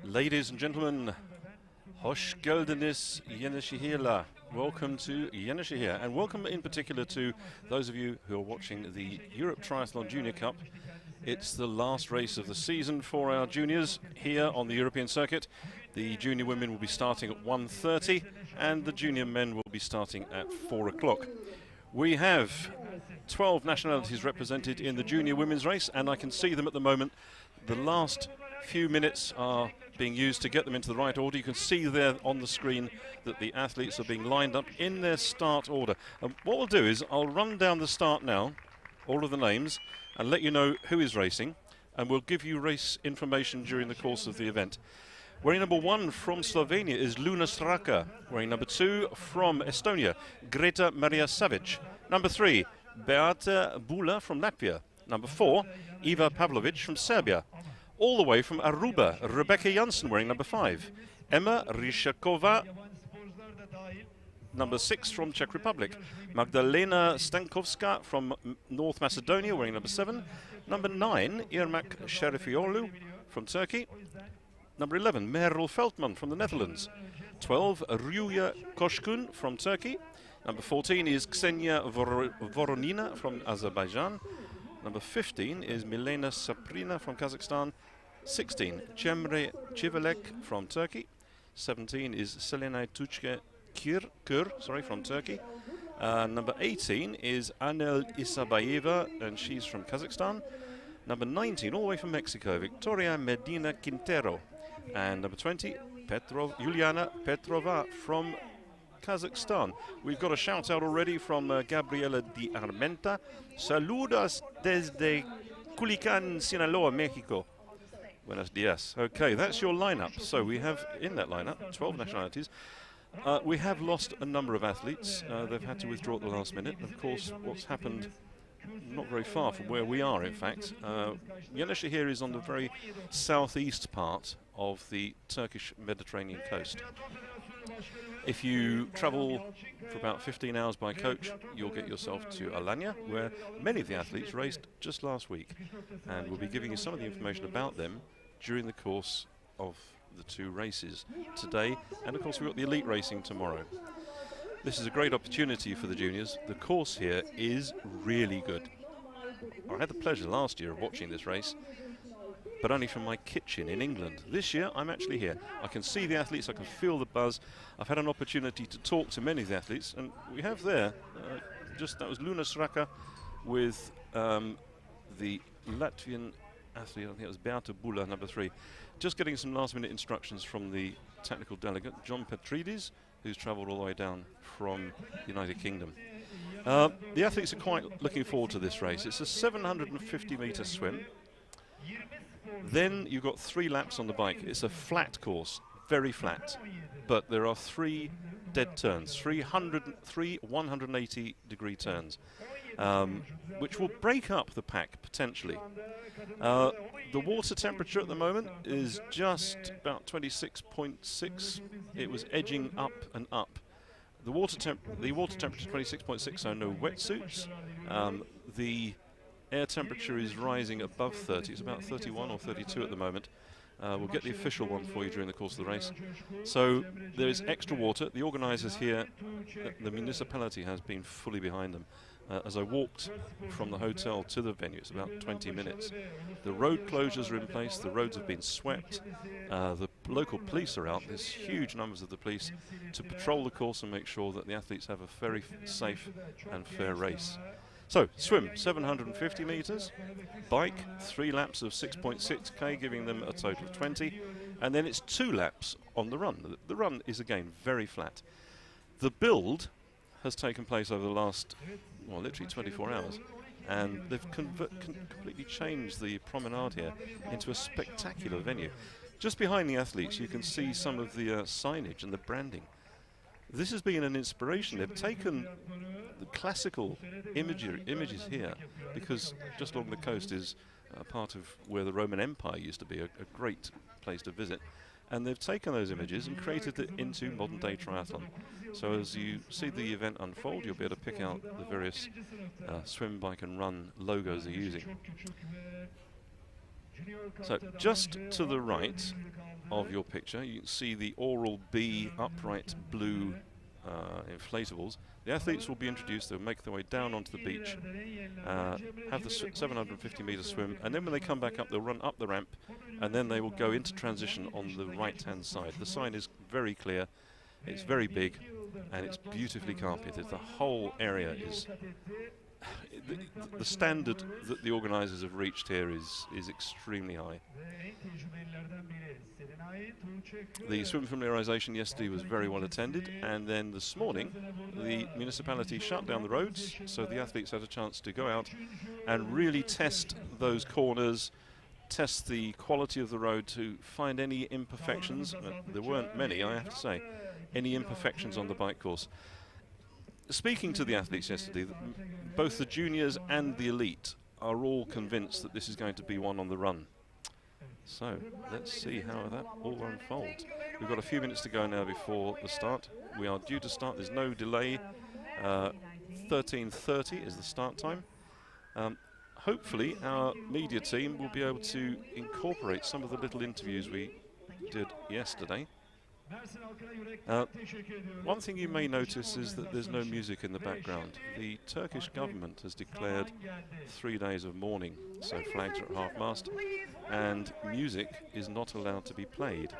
Ladies and gentlemen, hoş geldiniz Yenişehir'la. Welcome to Yenişehir, and welcome in particular to those of you who are watching the Europe Triathlon Junior Cup. It's the last race of the season for our juniors here on the European circuit. The junior women will be starting at 1:30 and the junior men will be starting at 4 o'clock. We have 12 nationalities represented in the junior women's race, and I can see them at the moment. The last few minutes are being used to get them into the right order. You can see there on the screen that the athletes are being lined up in their start order. And what we'll do is I'll run down the start now, all of the names, and let you know who is racing, and we'll give you race information during the course of the event. Wearing number 1 from Slovenia is Luna Straka. Wearing number 2 from Estonia, Greta Maria Savic. Number 3, Beata Bula from Latvia. Number 4, Iva Pavlovic from Serbia. All the way from Aruba, Rebecca Janssen wearing number 5. Emma Ryshakova, number 6 from Czech Republic. Magdalena Stankovska from North Macedonia wearing number 7. Number 9, Irmak Sherifiolu from Turkey. Number 11, Merel Feldman from the Netherlands. 12, Ryuya Koshkun from Turkey. Number 14 is Ksenia Voronina from Azerbaijan. Number 15 is Milena Saprina from Kazakhstan. 16, Cemre Civelek from Turkey. 17 is Selena Tuchke Kur from Turkey. Number 18 is Anel Isabayeva, and she's from Kazakhstan. Number 19, all the way from Mexico, Victoria Medina Quintero. And number 20, Juliana Petrova from Kazakhstan. We've got a shout out already from Gabriela Di Armenta. Saludos desde Culiacán, Sinaloa, Mexico. Buenos dias. Okay, that's your lineup. So we have in that lineup 12 nationalities. We have lost a number of athletes. They've had to withdraw at the last minute. Of course, what's happened not very far from where we are, in fact. Yenişehir is on the very southeast part of the Turkish Mediterranean coast. If you travel for about 15 hours by coach, you'll get yourself to Alanya, where many of the athletes raced just last week. And we'll be giving you some of the information about them during the course of the 2 races today. And of course, we've got the elite racing tomorrow. This is a great opportunity for the juniors. The course here is really good. I had the pleasure last year of watching this race, but only from my kitchen in England. This year, I'm actually here. I can see the athletes, I can feel the buzz. I've had an opportunity to talk to many of the athletes, and we have there, that was Luna Straka with the Latvian athlete, I think it was Beata Bula, number 3. Just getting some last-minute instructions from the technical delegate, John Petridis, who's travelled all the way down from the United Kingdom. The athletes are quite looking forward to this race. It's a 750-metre swim. Then you've got 3 laps on the bike. It's a flat course, very flat, but there are 3 dead turns, 3 180-degree turns, which will break up the pack potentially. The water temperature at the moment is just about 26.6. It was edging up and up. The water temperature is 26.6, so no wetsuits. The air temperature is rising above 30. It's about 31 or 32 at the moment. We'll get the official one for you during the course of the race. So there is extra water. The organisers here, the municipality has been fully behind them. As I walked from the hotel to the venue, it's about 20 minutes. The road closures are in place. The roads have been swept. The local police are out. There's huge numbers of the police to patrol the course and make sure that the athletes have a very safe and fair race. So, swim, 750 metres, bike, 3 laps of 6.6k, giving them a total of 20, and then it's 2 laps on the run. The run is, again, very flat. The build has taken place over the last, well, literally 24 hours, and they've completely changed the promenade here into a spectacular venue. Just behind the athletes, you can see some of the signage and the branding. This has been an inspiration. They've taken the classical images here, because just along the coast is part of where the Roman Empire used to be, a great place to visit. and they've taken those images and created it into modern-day triathlon. So as you see the event unfold, you'll be able to pick out the various swim, bike and run logos they're using. So just to the right of your picture, you can see the Oral-B upright blue inflatables. The athletes will be introduced, they'll make their way down onto the beach, have the 750-meter swim, and then when they come back up, they'll run up the ramp, and then they will go into transition on the right-hand side. The sign is very clear, it's very big, and it's beautifully carpeted. The whole area is... The standard that the organisers have reached here is extremely high. The swim familiarisation yesterday was very well attended, and then this morning the municipality shut down the roads, so the athletes had a chance to go out and really test those corners, test the quality of the road to find any imperfections. There weren't many, I have to say, any imperfections on the bike course. Speaking to the athletes yesterday, both the juniors and the elite are all convinced that this is going to be one on the run. So let's see how that all unfolds. We've got a few minutes to go now before the start. We are due to start, there's no delay. 13:30 is the start time. Hopefully our media team will be able to incorporate some of the little interviews we did yesterday. One thing you may notice is that there's no music in the background. The Turkish government has declared 3 days of mourning, so flags are at half-mast, and music is not allowed to be played.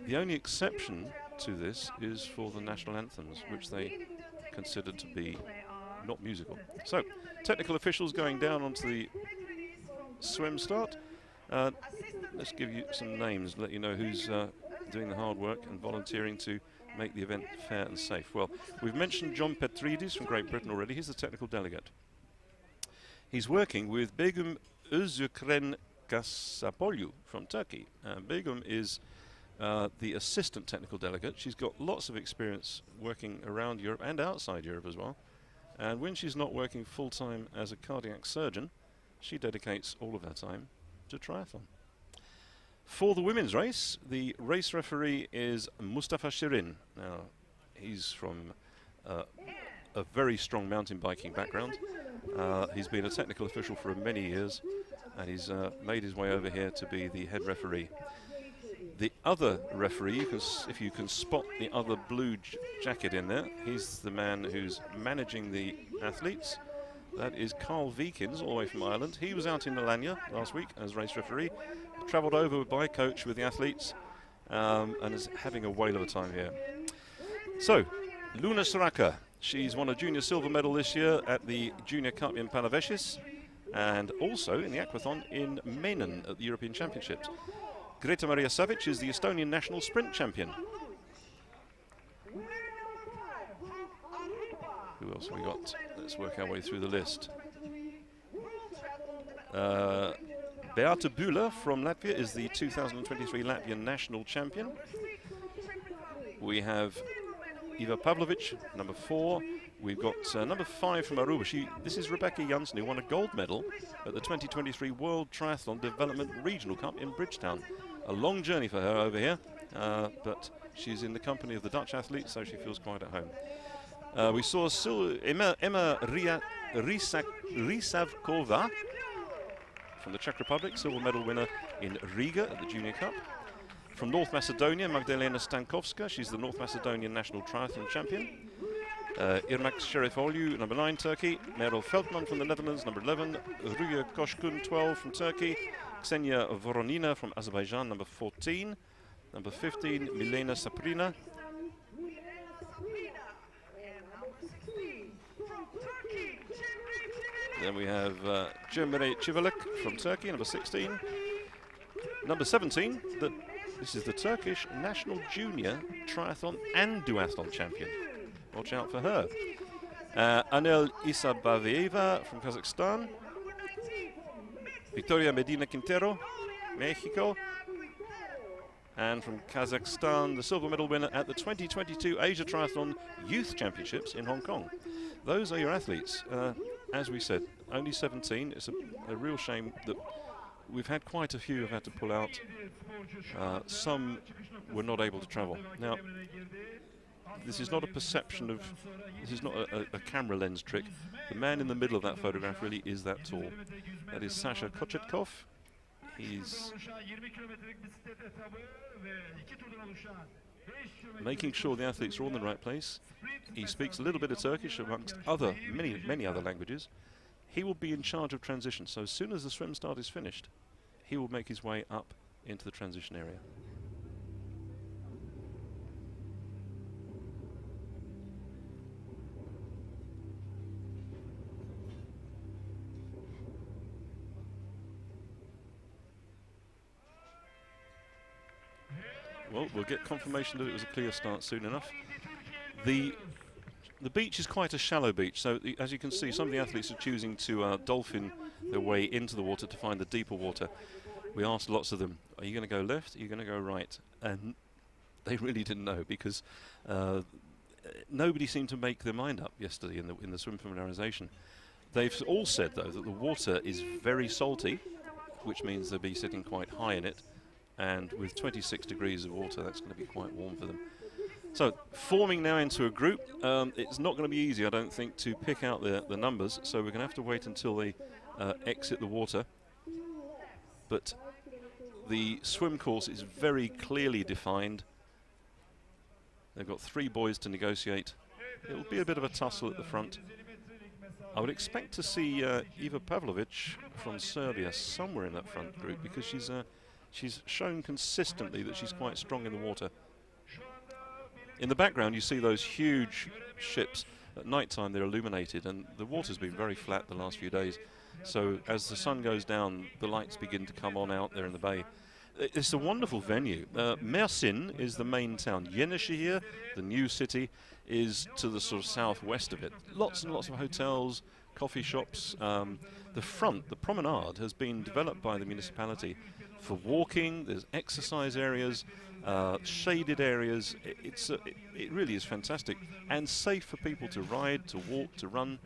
The only exception to this is for the national anthems, which they consider to be not musical. So, technical officials going down onto the swim start. Let's give you some names, let you know who's doing the hard work and volunteering to make the event fair and safe. Well, we've mentioned John Petridis from Great Britain already. He's the technical delegate. He's working with Begum Özükren Kasapoğlu from Turkey. Begum is the assistant technical delegate. She's got lots of experience working around Europe and outside Europe as well. And when she's not working full-time as a cardiac surgeon, she dedicates all of her time to triathlon. For the women's race, the race referee is Mustafa Shirin. Now, he's from a very strong mountain biking background. He's been a technical official for many years, and he's made his way over here to be the head referee. The other referee, if you can spot the other blue jacket in there, he's the man who's managing the athletes. That is Carl Vikins, all the way from Ireland. He was out in Alanya last week as race referee, travelled over by coach with the athletes, and is having a whale of a time here. So, Luna Saraka, she's won a junior silver medal this year at the Junior Cup in Panavesis, and also in the aquathon in Menin at the European Championships. Greta Maria Savic is the Estonian national sprint champion. Who else have we got? Let's work our way through the list. Beata Bula from Latvia is the 2023 Latvian national champion. We have Iva Pavlovic, number 4. We've got number 5 from Aruba. This is Rebecca Janssen, who won a gold medal at the 2023 World Triathlon Development Regional Cup in Bridgetown. A long journey for her over here, but she's in the company of the Dutch athletes, so she feels quite at home. We saw Emma Rysavkova from the Czech Republic, silver medal winner in Riga at the Junior Cup. From North Macedonia, Magdalena Stankovska, she's the North Macedonian national triathlon champion. Irmak Şerifoglu, number 9, Turkey. Merel Feldman from the Netherlands, number 11. Rüya Koşkun, 12, from Turkey. Ksenia Voronina from Azerbaijan, number 14. Number 15, Milena Saprina. Then we have Cemre Civelek from Turkey, number 16. Number 17, this is the Turkish national junior triathlon and duathlon champion. Watch out for her. Anel Isabavieva from Kazakhstan. Victoria Medina Quintero, Mexico. And from Kazakhstan, the silver medal winner at the 2022 Asia Triathlon Youth Championships in Hong Kong. Those are your athletes. As we said, only 17. It's a real shame that we've had quite a few who've had to pull out. Some were not able to travel. Now, this is not a perception of, this is not a camera lens trick. The man in the middle of that photograph really is that tall. That is Sasha Kochetkov. He's making sure the athletes are all in the right place. He speaks a little bit of Turkish amongst many other languages. He will be in charge of transition, so as soon as the swim start is finished, he will make his way up into the transition area. Well, we'll get confirmation that it was a clear start soon enough. The beach is quite a shallow beach, so as you can see, some of the athletes are choosing to dolphin their way into the water to find the deeper water. We asked lots of them, are you going to go left, are you going to go right? And they really didn't know, because nobody seemed to make their mind up yesterday in the swim familiarization. They've all said, though, that the water is very salty, which means they'll be sitting quite high in it. And with 26 degrees of water, that's going to be quite warm for them. So, forming now into a group, it's not going to be easy, I don't think, to pick out the numbers, so we're going to have to wait until they exit the water. But the swim course is very clearly defined. They've got 3 boys to negotiate. It will be a bit of a tussle at the front. I would expect to see Eva Pavlovic from Serbia somewhere in that front group, because she's shown consistently that she's quite strong in the water. In the background, you see those huge ships. At night time, they're illuminated, and the water's been very flat the last few days. So as the sun goes down, the lights begin to come on out there in the bay. It's a wonderful venue. Mersin is the main town. Yenişehir, the new city, is to the sort of southwest of it. Lots and lots of hotels, coffee shops. The promenade has been developed by the municipality for walking. There's exercise areas, shaded areas. It really is fantastic and safe for people to ride, to walk, to run.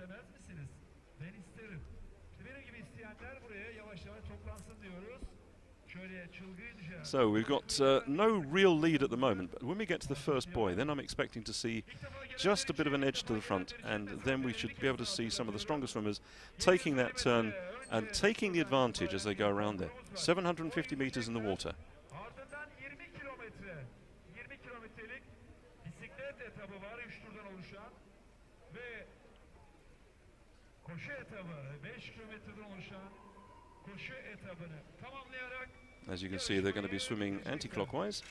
So we've got no real lead at the moment, but when we get to the first buoy, then I'm expecting to see just a bit of an edge to the front, and then we should be able to see some of the stronger swimmers taking that turn and taking the advantage as they go around there. 750 meters in the water. As you can see, they're going to be swimming anti-clockwise.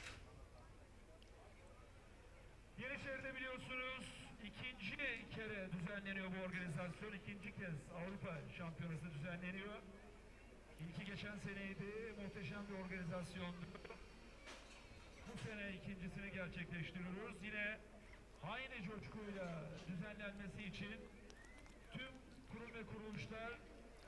Yenişehir'de biliyorsunuz ikinci kere düzenleniyor bu organizasyon. İkinci kez Avrupa Şampiyonası düzenleniyor. İlki geçen seneydi. Muhteşem bir organizasyondu. Bu sene ikincisini gerçekleştiriyoruz. Yine aynı coşkuyla düzenlenmesi için tüm kurum ve kuruluşlar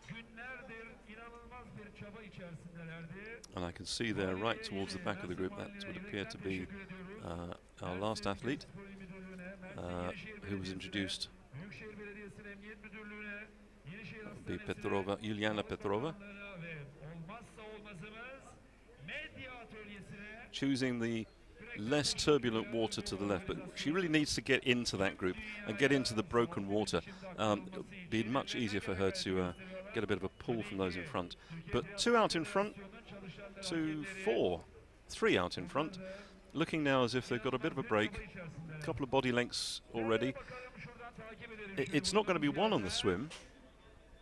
günlerdir inanılmaz bir çaba içerisindelerdi. And I can see there right towards the back of the group, that would appear to be our last athlete who was introduced. Be Petrova, Yuliana Petrova, choosing the less turbulent water to the left, but she really needs to get into that group and get into the broken water. It'll be much easier for her to get a bit of a pull from those in front. But 2 out in front, 2, 4, 3 out in front, looking now as if they've got a bit of a break, a couple of body lengths already. It's not going to be one on the swim,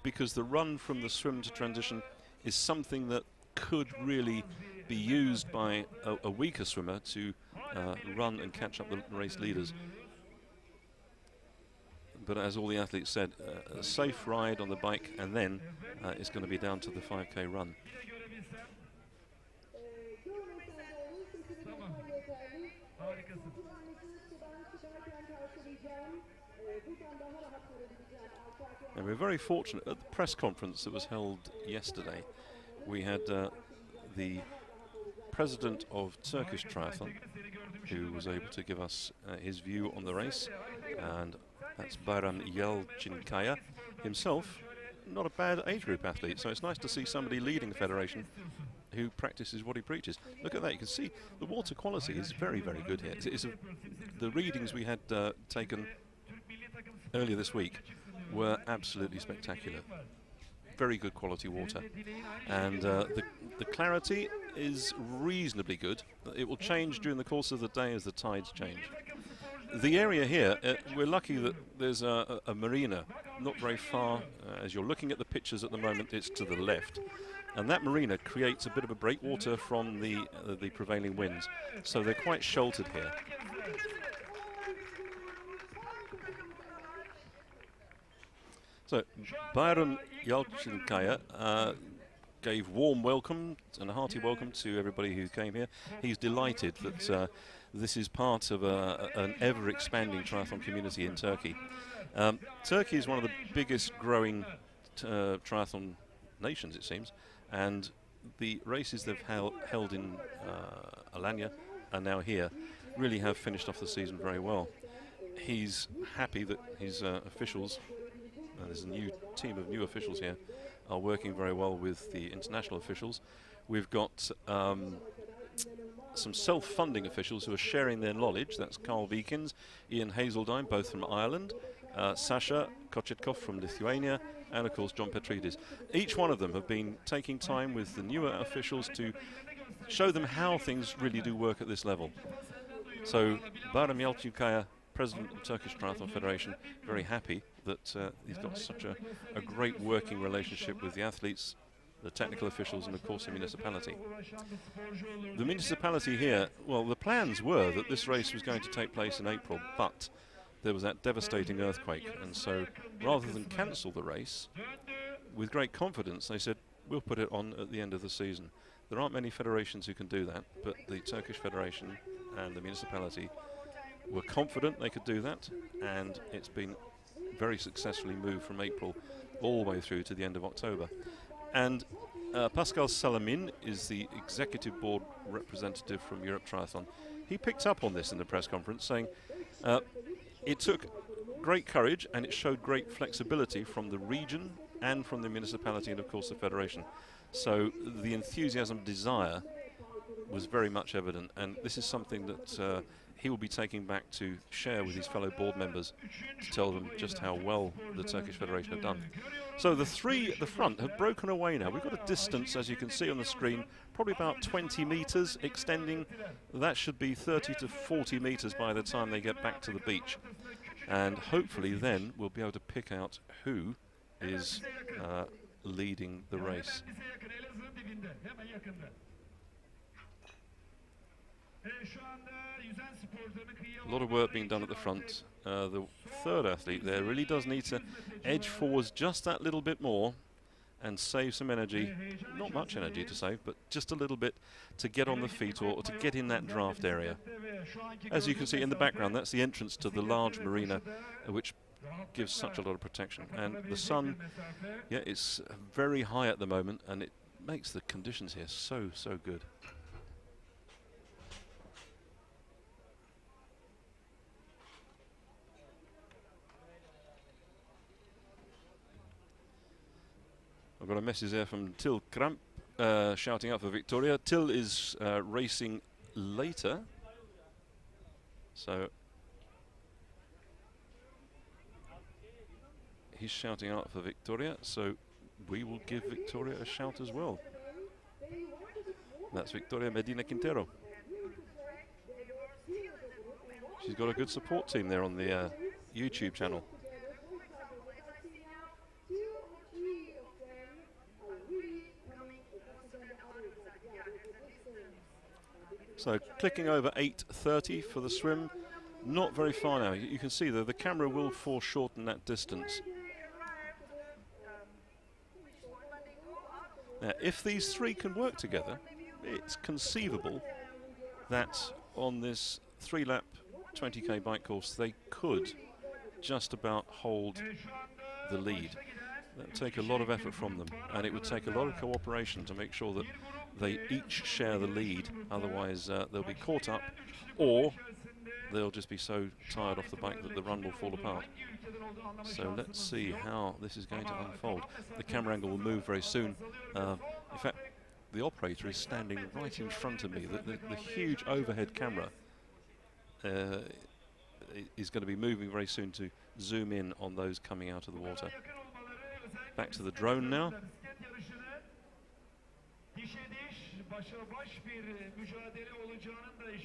because the run from the swim to transition is something that could really be used by a weaker swimmer to run and catch up the race leaders. But as all the athletes said, a safe ride on the bike, and then it's going to be down to the 5K run. And we're very fortunate at the press conference that was held yesterday. We had the president of Turkish Triathlon, who was able to give us his view on the race, and that's Bayram Yalçınkaya, himself not a bad age group athlete. So it's nice to see somebody leading the federation who practices what he preaches. Look at that, you can see the water quality is very, very good here. The readings we had taken earlier this week were absolutely spectacular. Very good quality water, and the clarity is reasonably good. It will change during the course of the day as the tides change. The area here, we're lucky that there's a marina not very far. As you're looking at the pictures at the moment, it's to the left, and that marina creates a bit of a breakwater from the prevailing winds, so they're quite sheltered here. So Bayram Yalchinkaya gave warm welcome and a hearty welcome to everybody who came here. He's delighted that this is part of an ever-expanding triathlon community in Turkey. Turkey is one of the biggest growing triathlon nations, it seems, and the races they've held in Alanya and now here really have finished off the season very well. He's happy that his officials, and there's a new team of new officials here, are working very well with the international officials. We've got some self-funding officials who are sharing their knowledge. That's Carl Vikins, Ian Hazeldine, both from Ireland, Sasha Kochetkov from Lithuania, and of course John Petridis. Each one of them have been taking time with the newer officials to show them how things really do work at this level. So Bayram Yalchinkaya, President of the Turkish Triathlon Federation, very happy that he's got such a great working relationship with the athletes, the technical officials, and of course the municipality. The municipality here, well, the plans were that this race was going to take place in April, but there was that devastating earthquake, and so rather than cancel the race, with great confidence they said, we'll put it on at the end of the season. There aren't many federations who can do that, but the Turkish Federation and the municipality were confident they could do that, and it's been very successfully moved from April all the way through to the end of October. And Pascal Salamin is the executive board representative from Europe Triathlon. He picked up on this in the press conference, saying it took great courage and it showed great flexibility from the region and from the municipality and of course the federation. So the enthusiasm, desire was very much evident, and this is something that he will be taking back to share with his fellow board members to tell them just how well the Turkish Federation have done. So the three at the front have broken away now. We've got a distance, as you can see on the screen, probably about 20 metres extending. That should be 30 to 40 metres by the time they get back to the beach. And hopefully then we'll be able to pick out who is leading the race. A lot of work being done at the front. The third athlete there really does need to edge forwards just that little bit more and save some energy. Not much energy to save, but just a little bit to get on the feet or to get in that draft area. As you can see in the background, that's the entrance to the large marina, which gives such a lot of protection. And the sun, yeah, it's very high at the moment, and it makes the conditions here so good. I've got a message there from Till Kramp shouting out for Victoria. Till is racing later, so he's shouting out for Victoria, so we will give Victoria a shout as well. That's Victoria Medina Quintero. She's got a good support team there on the YouTube channel. So clicking over 8:30 for the swim, not very far now. You can see the camera will foreshorten that distance. Now, if these three can work together, it's conceivable that on this 3-lap 20k bike course they could just about hold the lead. That would take a lot of effort from them, and it would take a lot of cooperation to make sure that they each share the lead, otherwise they'll be caught up, or they'll just be so tired off the bike that the run will fall apart. So let's see how this is going to unfold. The camera angle will move very soon. In fact, the operator is standing right in front of me. The huge overhead camera is going to be moving very soon to zoom in on those coming out of the water. Back to the drone now.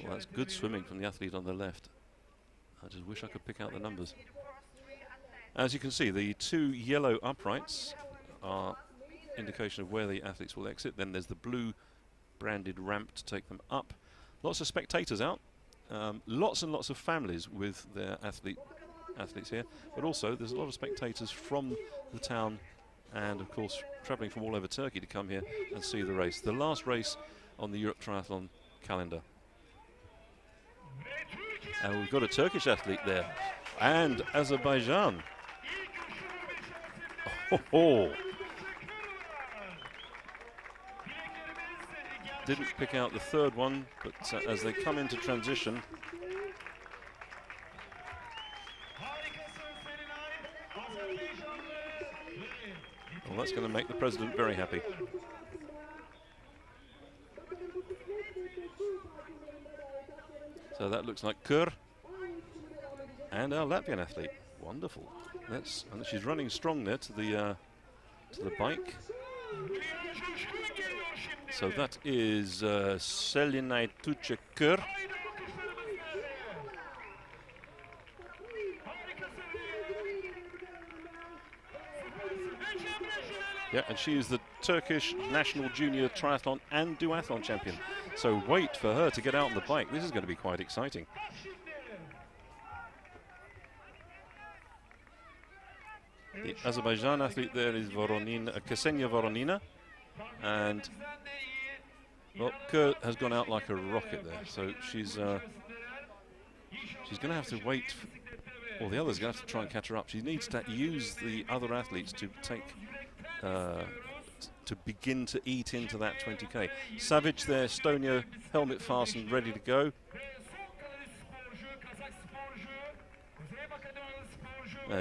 Well, that's good swimming from the athlete on the left. I just wish I could pick out the numbers. As you can see, the two yellow uprights are indication of where the athletes will exit. Then there's the blue branded ramp to take them up. Lots of spectators out. Lots and lots of families with their athletes here. But also there's a lot of spectators from the town and, of course, travelling from all over Turkey to come here and see the race. The last race on the Europe Triathlon calendar. And we've got a Turkish athlete there. And Azerbaijan. Oh. Didn't pick out the third one, but as they come into transition. Well, that's going to make the president very happy. So that looks like Kur and our Latvian athlete. Wonderful. And she's running strong there to the bike. So that is Selinay Tuce Kur. Yeah, and she is the Turkish national junior triathlon and duathlon champion. So wait for her to get out on the bike. This is going to be quite exciting. The Azerbaijan athlete there is Ksenia Voronina. And, well, Kur has gone out like a rocket there. So she's going to have to wait. Or the others are going to have to try and catch her up. She needs to use the other athletes to take... to begin to eat into that 20k. Savage there, Estonia, helmet fastened, ready to go.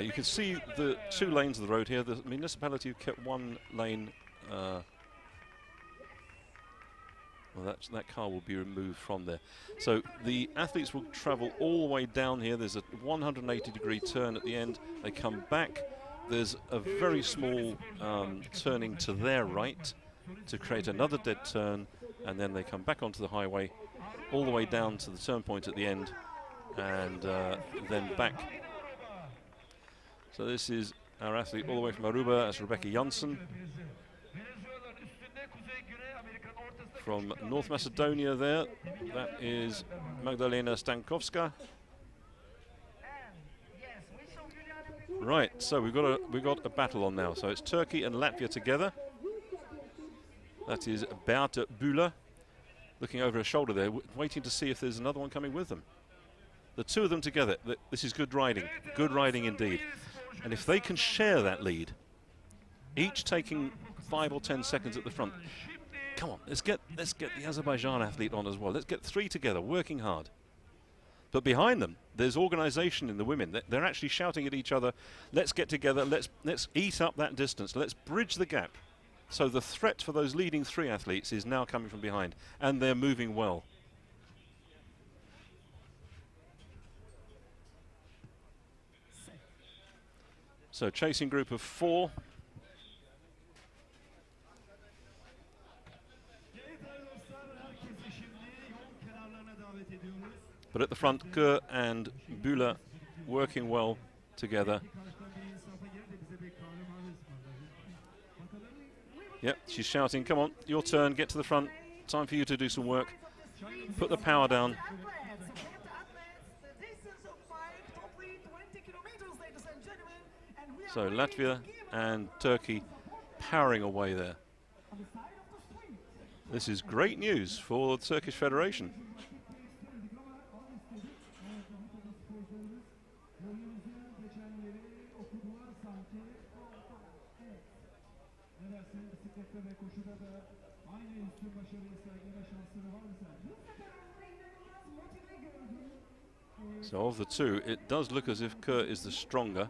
You can see the two lanes of the road here. The municipality kept one lane. Well, that car will be removed from there. So the athletes will travel all the way down here. There's a 180-degree turn at the end. They come back. There's a very small turning to their right to create another dead turn, and then they come back onto the highway all the way down to the turn point at the end, and then back. So this is our athlete all the way from Aruba. That's Rebecca Janssen. From North Macedonia there, that is Magdalena Stankovska. Right, so we've got a battle on now. So it's Turkey and Latvia together. That is Beate Bühler, looking over her shoulder there, waiting to see if there's another one coming with them. The two of them together, this is good riding indeed. And if they can share that lead, each taking 5 or 10 seconds at the front, come on, let's get the Azerbaijan athlete on as well. Let's get three together, working hard. But behind them, there's organisation in the women. They're actually shouting at each other, let's get together, let's eat up that distance, let's bridge the gap. So the threat for those leading three athletes is now coming from behind, and they're moving well. So chasing group of 4. But at the front, Kur and Bühler working well together. Yep, she's shouting, come on, your turn, get to the front. Time for you to do some work. Put the power down. So Latvia and Turkey powering away there. This is great news for the Turkish Federation. So of the two, it does look as if Kerr is the stronger.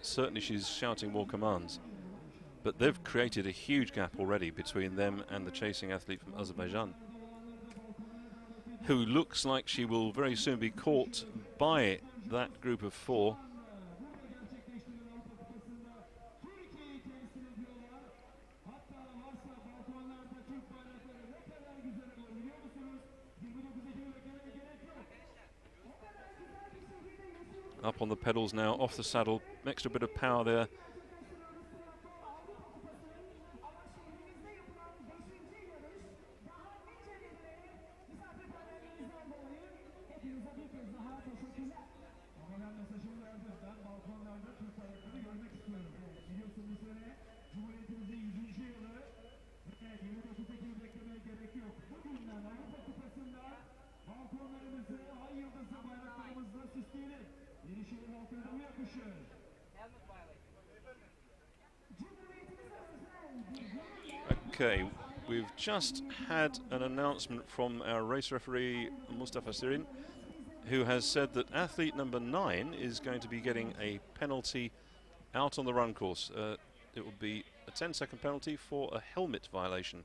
Certainly she's shouting more commands. But they've created a huge gap already between them and the chasing athlete from Azerbaijan, who looks like she will very soon be caught by that group of four. Up on the pedals now, off the saddle, extra bit of power there. Okay, we've just had an announcement from our race referee Mustafa Sirin, who has said that athlete number 9 is going to be getting a penalty out on the run course. It will be a 10-second penalty for a helmet violation.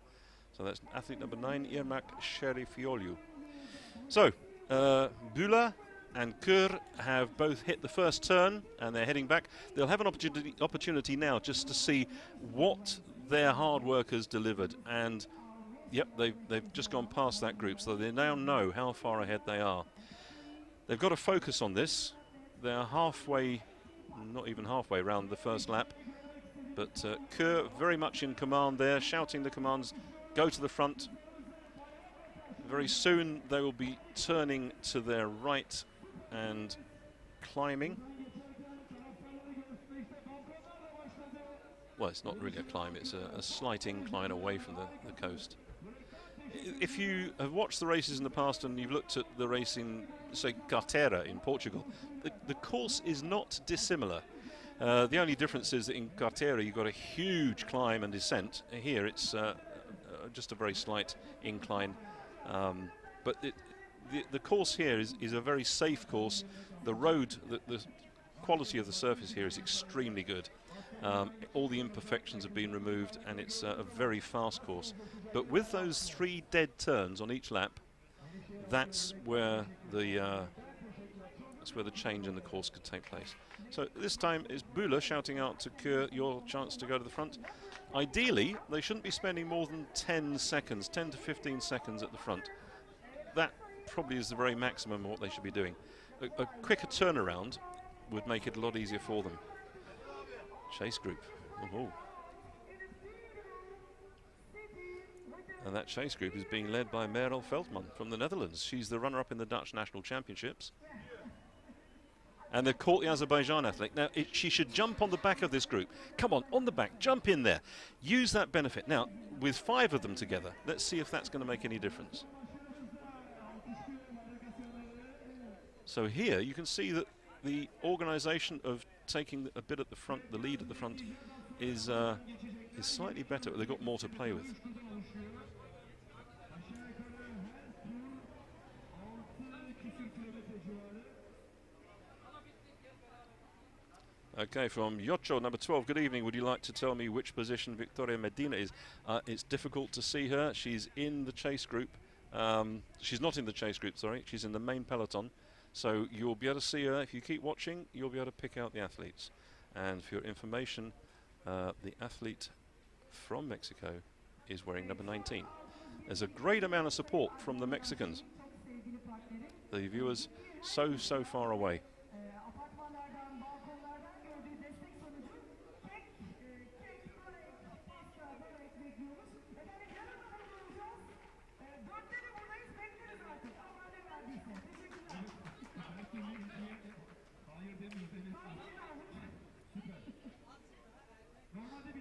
So that's athlete number 9, Irmak Sherifiolu. So, Bula and Kur have both hit the first turn and they're heading back. They'll have an opportunity now just to see what their hard work has delivered. And yep, they've just gone past that group, so they now know how far ahead they are. They've got to focus on this. They're halfway, not even halfway around the first lap. But Kur very much in command there, shouting the commands, go to the front. Very soon they will be turning to their right and climbing. Well, it's not really a climb, it's a slight incline away from the coast. If you have watched the races in the past and you've looked at the race in, say, Carteira in Portugal, the course is not dissimilar. The only difference is that in Carteira you've got a huge climb and descent. Here it's just a very slight incline. But the course here is a very safe course. The road, the quality of the surface here is extremely good. All the imperfections have been removed and it's a very fast course. But with those 3 dead turns on each lap, that's where the change in the course could take place. So this time it's Bula shouting out to Kur, your chance to go to the front. Ideally, they shouldn't be spending more than 10 seconds, 10 to 15 seconds at the front. That probably is the very maximum of what they should be doing. A quicker turnaround would make it a lot easier for them. Chase group. Oh. And that chase group is being led by Merel Veldman from the Netherlands. She's the runner-up in the Dutch National Championships. And they've caught the Azerbaijan athlete. Now, she should jump on the back of this group. Come on the back, jump in there. Use that benefit. Now, with 5 of them together, let's see if that's going to make any difference. So here, you can see that the organisation of taking a bit at the front, the lead at the front, is slightly better. They've got more to play with. Okay, from Yocho, number 12. Good evening. Would you like to tell me which position Victoria Medina is? It's difficult to see her. She's in the chase group. She's not in the chase group, sorry. She's in the main peloton. So you'll be able to see her. If you keep watching, you'll be able to pick out the athletes. And for your information, the athlete from Mexico is wearing number 19. There's a great amount of support from the Mexicans. The viewers so far away.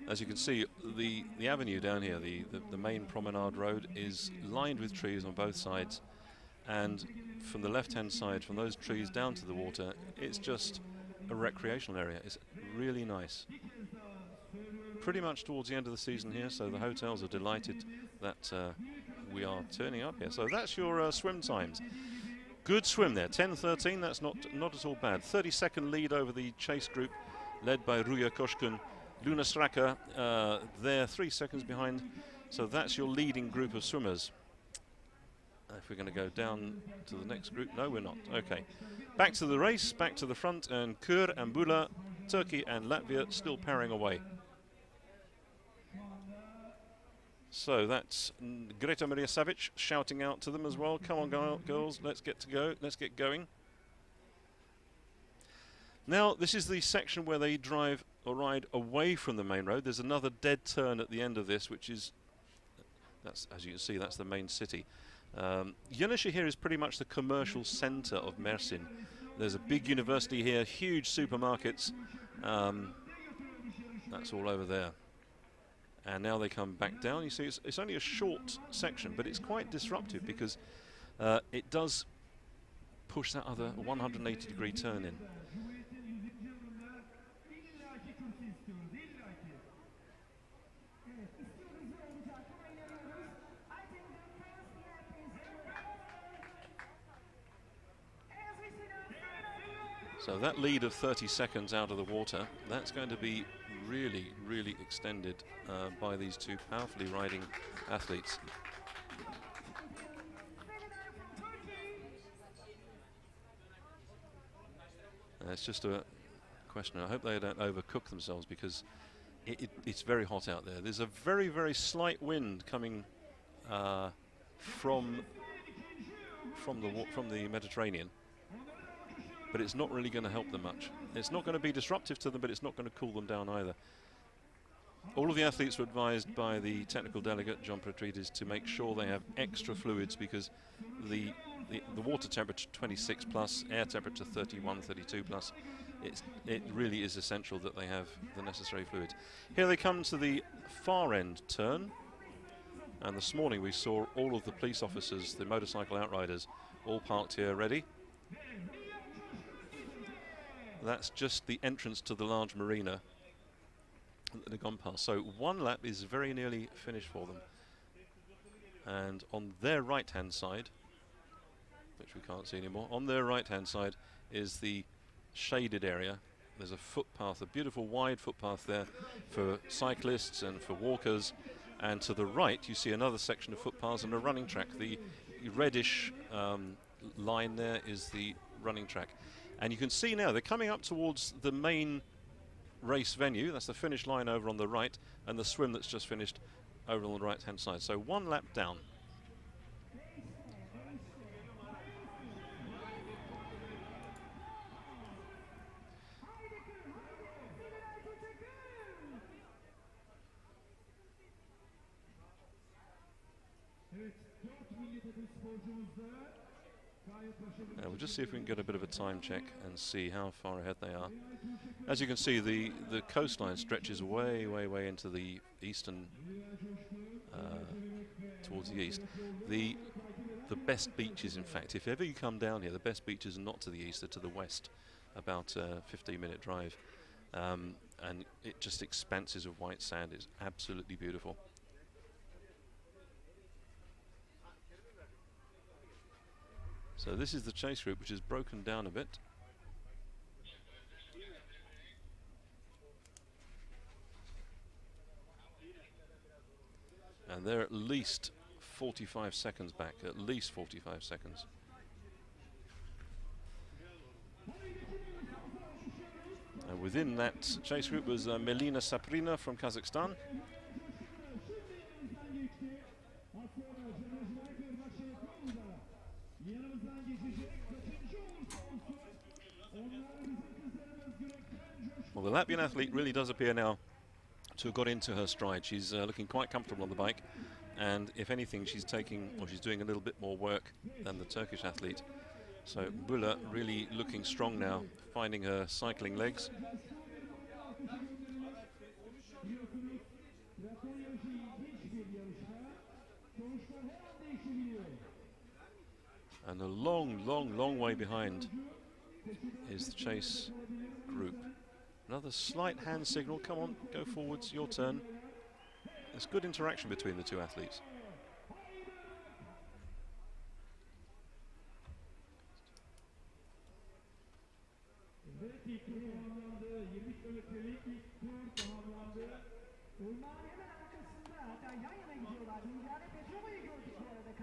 As you can see, the avenue down here, the main promenade road, is lined with trees on both sides, and from the left-hand side, from those trees down to the water, it's just a recreational area. It's really nice. Pretty much towards the end of the season here, so the hotels are delighted that we are turning up here. So that's your swim times. Good swim there, 10:13. That's not at all bad. 30-second lead over the chase group, led by Ruya Koshkun. Luna Straka there 3 seconds behind. So that's your leading group of swimmers. If we're going to go down to the next group, no, we're not. Okay, back to the race, back to the front, and Kur and Bula, Turkey and Latvia still powering away. So that's Greta Maria Savic shouting out to them as well. Come on, girls, let's get going. Now, this is the section where they drive or ride away from the main road. There's another dead turn at the end of this, which is, that's, as you can see, that's the main city. Yenişehir is pretty much the commercial centre of Mersin. There's a big university here, huge supermarkets. That's all over there. And now they come back down. You see, it's only a short section, but it's quite disruptive because it does push that other 180-degree turn in. So that lead of 30 seconds out of the water, that's going to be really, really extended by these two powerfully riding athletes. It's just a question. I hope they don't overcook themselves because it's very hot out there. There's a very, very slight wind coming from the Mediterranean, but it's not really going to help them much. It's not going to be disruptive to them, but it's not going to cool them down either. All of the athletes were advised by the technical delegate, John Petridis, to make sure they have extra fluids because the water temperature 26 plus, air temperature 31, 32 plus. It really is essential that they have the necessary fluids. Here they come to the far end turn, and this morning we saw all of the police officers, the motorcycle outriders, all parked here ready. That's just the entrance to the large marina that they've gone past. So one lap is very nearly finished for them. And on their right-hand side, which we can't see anymore, on their right-hand side is the shaded area. There's a footpath, a beautiful wide footpath there for cyclists and for walkers. And to the right, you see another section of footpaths and a running track. The reddish line there is the running track. And you can see now they're coming up towards the main race venue. That's the finish line over on the right, and the swim that's just finished over on the right-hand side. So one lap down. We'll just see if we can get a bit of a time check and see how far ahead they are. As you can see, the coastline stretches way, way, way into the eastern, towards the east. The best beaches, in fact, if ever you come down here, the best beaches are not to the east, they're to the west, about a 15-minute drive. And it just expanses of white sand. It's absolutely beautiful. So this is the chase group, which is broken down a bit. And they're at least 45 seconds back, at least 45 seconds. And within that chase group was Melina Saprina from Kazakhstan. Well, the Latvian athlete really does appear now to have got into her stride. She's looking quite comfortable on the bike, and if anything, she's doing a little bit more work than the Turkish athlete. So Bula really looking strong now, finding her cycling legs. And a long, long, long way behind is the chase group. Another slight hand signal. Come on, go forwards, your turn. There's good interaction between the two athletes.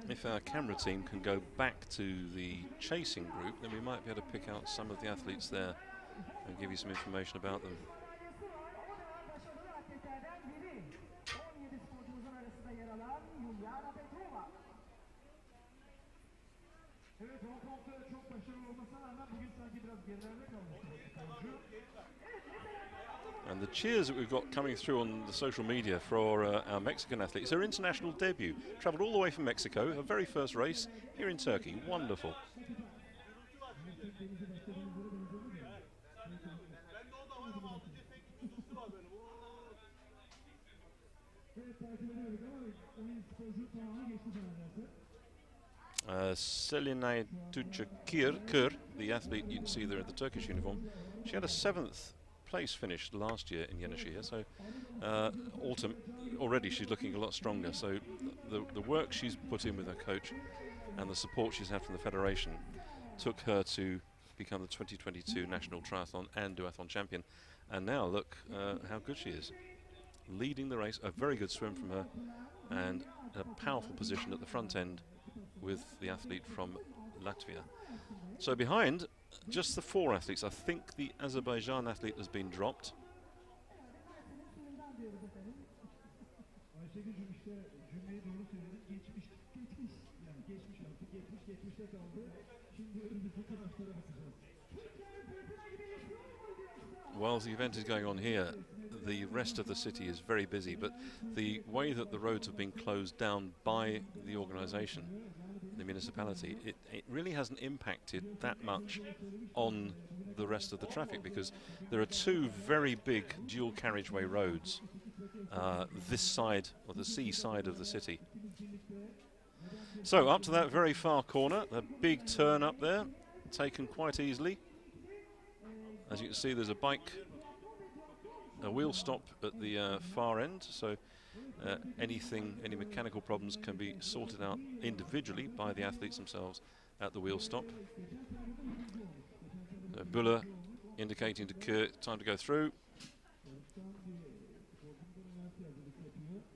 If our camera team can go back to the chasing group, then we might be able to pick out some of the athletes there and give you some information about them. And the cheers that we've got coming through on the social media for our Mexican athletes, their international debut. Travelled all the way from Mexico, her very first race here in Turkey. Wonderful. Selinay Tuçakır, the athlete you can see there in the Turkish uniform, she had a 7th place finish last year in Yenişehir, so autumn already she's looking a lot stronger. So the work she's put in with her coach and the support she's had from the federation took her to become the 2022 national triathlon and duathlon champion. And now look how good she is, leading the race. A very good swim from her and a powerful position at the front end with the athlete from Latvia. So behind, just the 4 athletes. I think the Azerbaijan athlete has been dropped. While the event is going on here, the rest of the city is very busy, but the way that the roads have been closed down by the organisation, the municipality, it really hasn't impacted that much on the rest of the traffic, because there are 2 very big dual carriageway roads this side, or the sea side of the city. So up to that very far corner, a big turn up there, taken quite easily. As you can see, there's a wheel stop at the far end, so any mechanical problems can be sorted out individually by the athletes themselves at the wheel stop. Buller indicating to Kurt time to go through,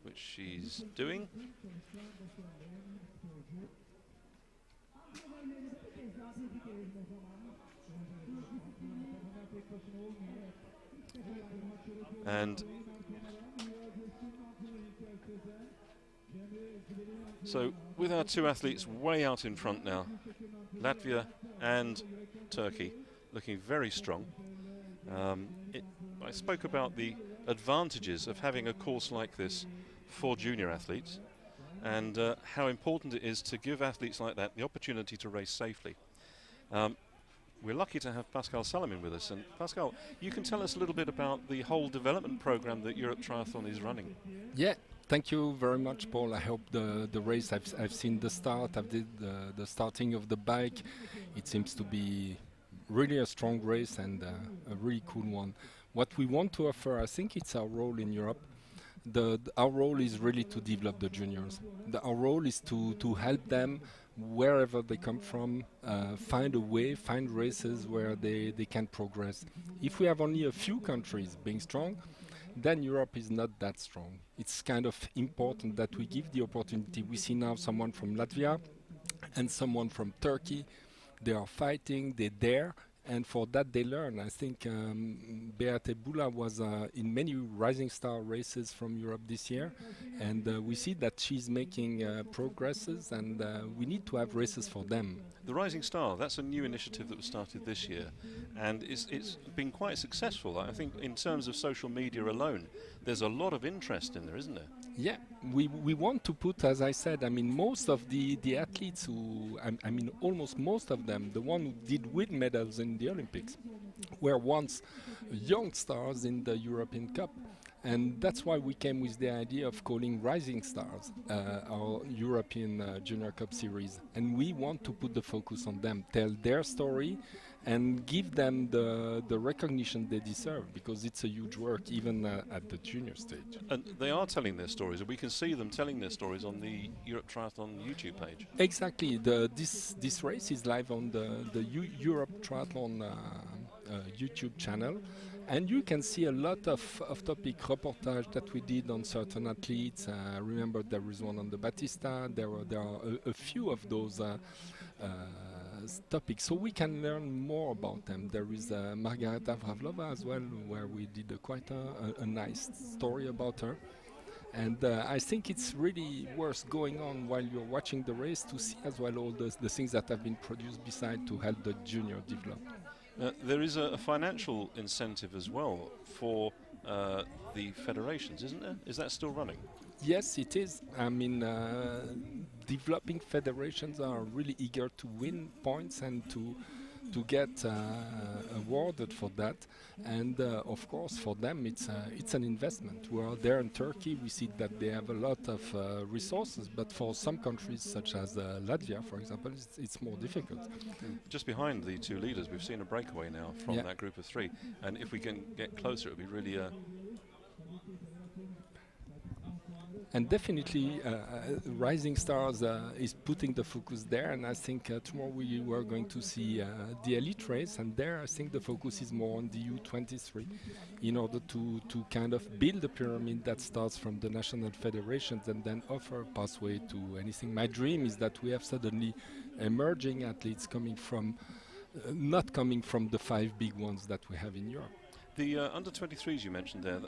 which she's doing. And so with our 2 athletes way out in front now, Latvia and Turkey looking very strong. I spoke about the advantages of having a course like this for junior athletes, and how important it is to give athletes like that the opportunity to race safely. We're lucky to have Pascal Salamin with us, and Pascal, you can tell us a little bit about the whole development program that Europe Triathlon is running. Yeah, thank you very much, Paul. I hope the race, I've seen the start, I've did the starting of the bike. It seems to be really a strong race and a really cool one. What we want to offer, I think it's our role in Europe. Our role is really to develop the juniors. Our role is to help them wherever they come from, find a way, find races where they can progress. If we have only a few countries being strong, then Europe is not that strong. It's kind of important that we give the opportunity. We see now someone from Latvia and someone from Turkey. They are fighting, they dare, and for that they learn. I think Beate Bula was in many rising star races from Europe this year, and we see that she's making progresses, and we need to have races for them. The Rising Star, that's a new initiative that was started this year, and it's been quite successful. I think in terms of social media alone, there's a lot of interest in there, isn't there? Yeah, we want to put, as I said, I mean, most of the athletes who, I mean, almost most of them, the one who did win medals in the Olympics, were once young stars in the European Cup. And that's why we came with the idea of calling Rising Stars our European Junior Cup series. And we want to put the focus on them, tell their story, and give them the recognition they deserve, because it's a huge work even at the junior stage. And they are telling their stories, and we can see them telling their stories on the Europe Triathlon YouTube page. Exactly. This race is live on the Europe Triathlon YouTube channel, And you can see a lot of topic reportage that we did on certain athletes. Remember, there is one on the Batista. There are a few of those topics, so we can learn more about them. There is Margareta Vravlova as well, where we did quite a nice story about her. And I think it's really worth going on while you're watching the race to see as well all the things that have been produced beside to help the junior develop. There is a financial incentive as well for the federations, isn't there? Is that still running? Yes, it is. I mean, developing federations are really eager to win points and to get awarded for that. And of course, for them, it's an investment. We are there in Turkey. We see that they have a lot of resources, but for some countries, such as Latvia, for example, it's more difficult. Just behind the two leaders, we've seen a breakaway now from that group of three. And if we can get closer, it would be really and definitely Rising Stars is putting the focus there, and I think tomorrow we were going to see the elite race, and there I think the focus is more on the U23 in order to kind of build a pyramid that starts from the national federations and then offer a pathway to anything. My dream is that we have suddenly emerging athletes coming from, not coming from the 5 big ones that we have in Europe. The under-23s you mentioned there,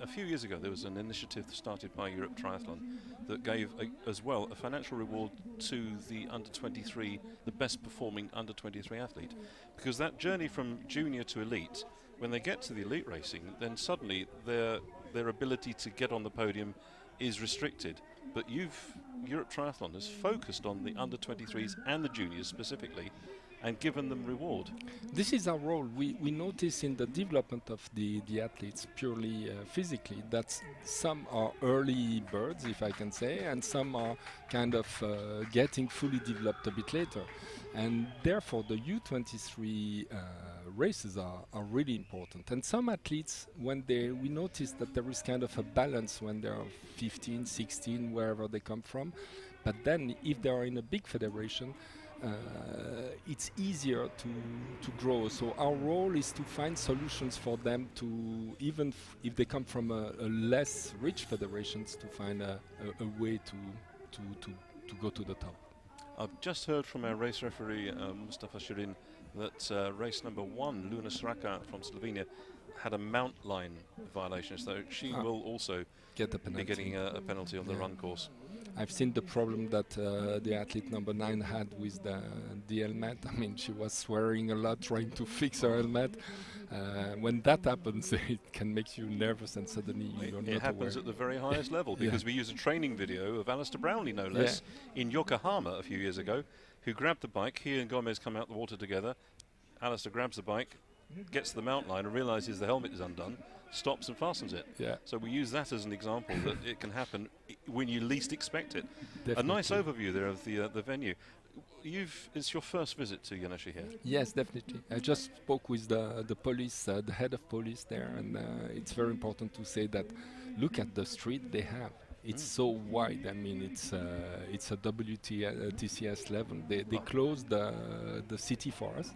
a few years ago there was an initiative started by Europe Triathlon that gave as well a financial reward to the under-23, the best performing under-23 athlete. Because that journey from junior to elite, when they get to the elite racing, then suddenly their ability to get on the podium is restricted. But Europe Triathlon has focused on the under-23s and the juniors specifically, and given them reward. This is our role. We notice in the development of the athletes purely physically that some are early birds, if I can say, and some are kind of getting fully developed a bit later. And therefore the U23 races are really important. And some athletes, when we notice that there is kind of a balance when they are 15, 16, wherever they come from. But then if they are in a big federation, it's easier to grow. So our role is to find solutions for them to, even if they come from a less rich federations, to find a way to go to the top. I've just heard from our race referee Mustafa Shirin that race number 1, Luna Sraka from Slovenia, had a mount line violation, so she will also be getting a penalty on the run course. I've seen the problem that the athlete number 9 had with the helmet. I mean, she was swearing a lot, trying to fix her helmet. When that happens, it can make you nervous, and suddenly you're not It happens at the very highest level, because we use a training video of Alistair Brownlee, no less, in Yokohama a few years ago, who grabbed the bike. He and Gomez come out the water together. Alistair grabs the bike, gets to the mount line and realises the helmet is undone, stops and fastens it. So we use that as an example that it can happen when you least expect it. Definitely. A nice overview there of the venue. It's your first visit to Yenişehir. Yes, definitely. I just spoke with the police, the head of police there, and it's very important to say that look at the street they have. It's so wide. I mean, it's a TCS level. They closed the city for us.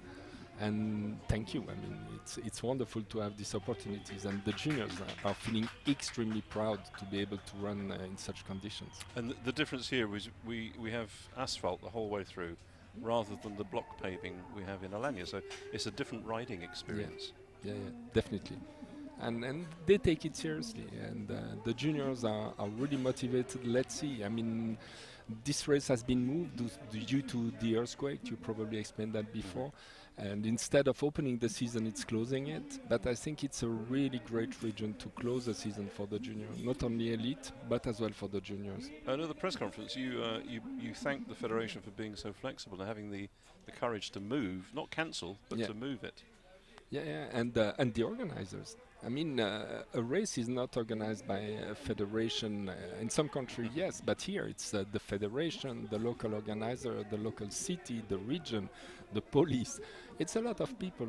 And thank you. I mean, it's wonderful to have these opportunities, and the juniors are feeling extremely proud to be able to run in such conditions. And the difference here is we have asphalt the whole way through, rather than the block paving we have in Alanya. So it's a different riding experience. Yeah, definitely. And they take it seriously, and the juniors are really motivated. Let's see. I mean, this race has been moved due to the earthquake. You probably explained that before. And instead of opening the season, it's closing it. But I think it's a really great region to close the season for the junior, not only elite, but as well for the juniors. At the press conference, you thanked the federation for being so flexible and having the courage to move, not cancel, but to move it. And the organizers. I mean, a race is not organized by a federation. In some countries, yes, but here it's the federation, the local organizer, the local city, the region, the police. It's a lot of people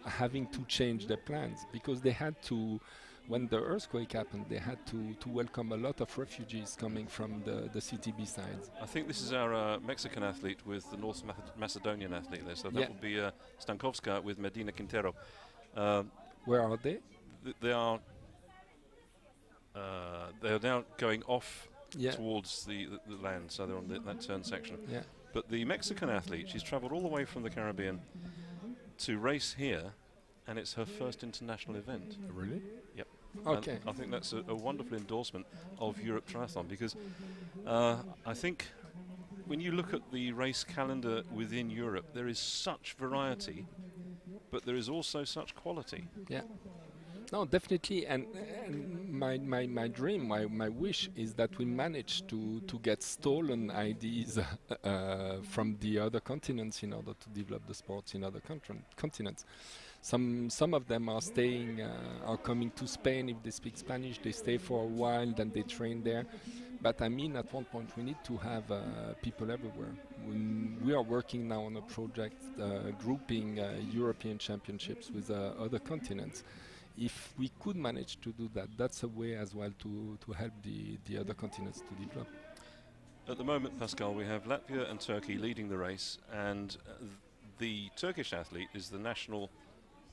having to change their plans, because they had to, when the earthquake happened, they had to welcome a lot of refugees coming from the city besides. I think this is our Mexican athlete with the North Macedonian athlete there, so that would be Stankovska with Medina Quintero. Where are they? They are now going off Yeah. towards the land, so they're on that turn section. Yeah. But the Mexican athlete, she's travelled all the way from the Caribbean to race here, and it's her first international event. Really? Yep. Okay. And I think that's a wonderful endorsement of Europe Triathlon, because I think when you look at the race calendar within Europe, there is such variety, but there is also such quality. Yeah. No, definitely. And my dream, my wish is that we manage to get stolen ideas from the other continents in order to develop the sports in other continents. Some of them are staying, are coming to Spain. If they speak Spanish, they stay for a while, then they train there. But I mean, at one point, we need to have people everywhere. We are working now on a project grouping European championships with other continents. If we could manage to do that, that's a way as well to help the other continents to develop. At the moment, Pascal, we have Latvia and Turkey leading the race, and the Turkish athlete is the national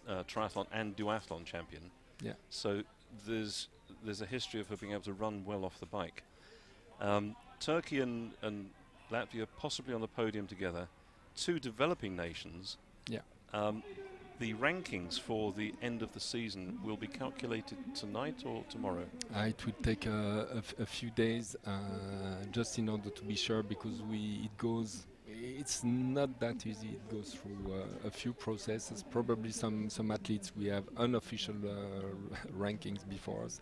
triathlon and duathlon champion. Yeah. So there's a history of her being able to run well off the bike. Turkey and Latvia possibly on the podium together, two developing nations. Yeah. The rankings for the end of the season will be calculated tonight or tomorrow? It will take a few days just in order to be sure, because it's not that easy. It goes through a few processes. Probably some athletes, we have unofficial rankings before us.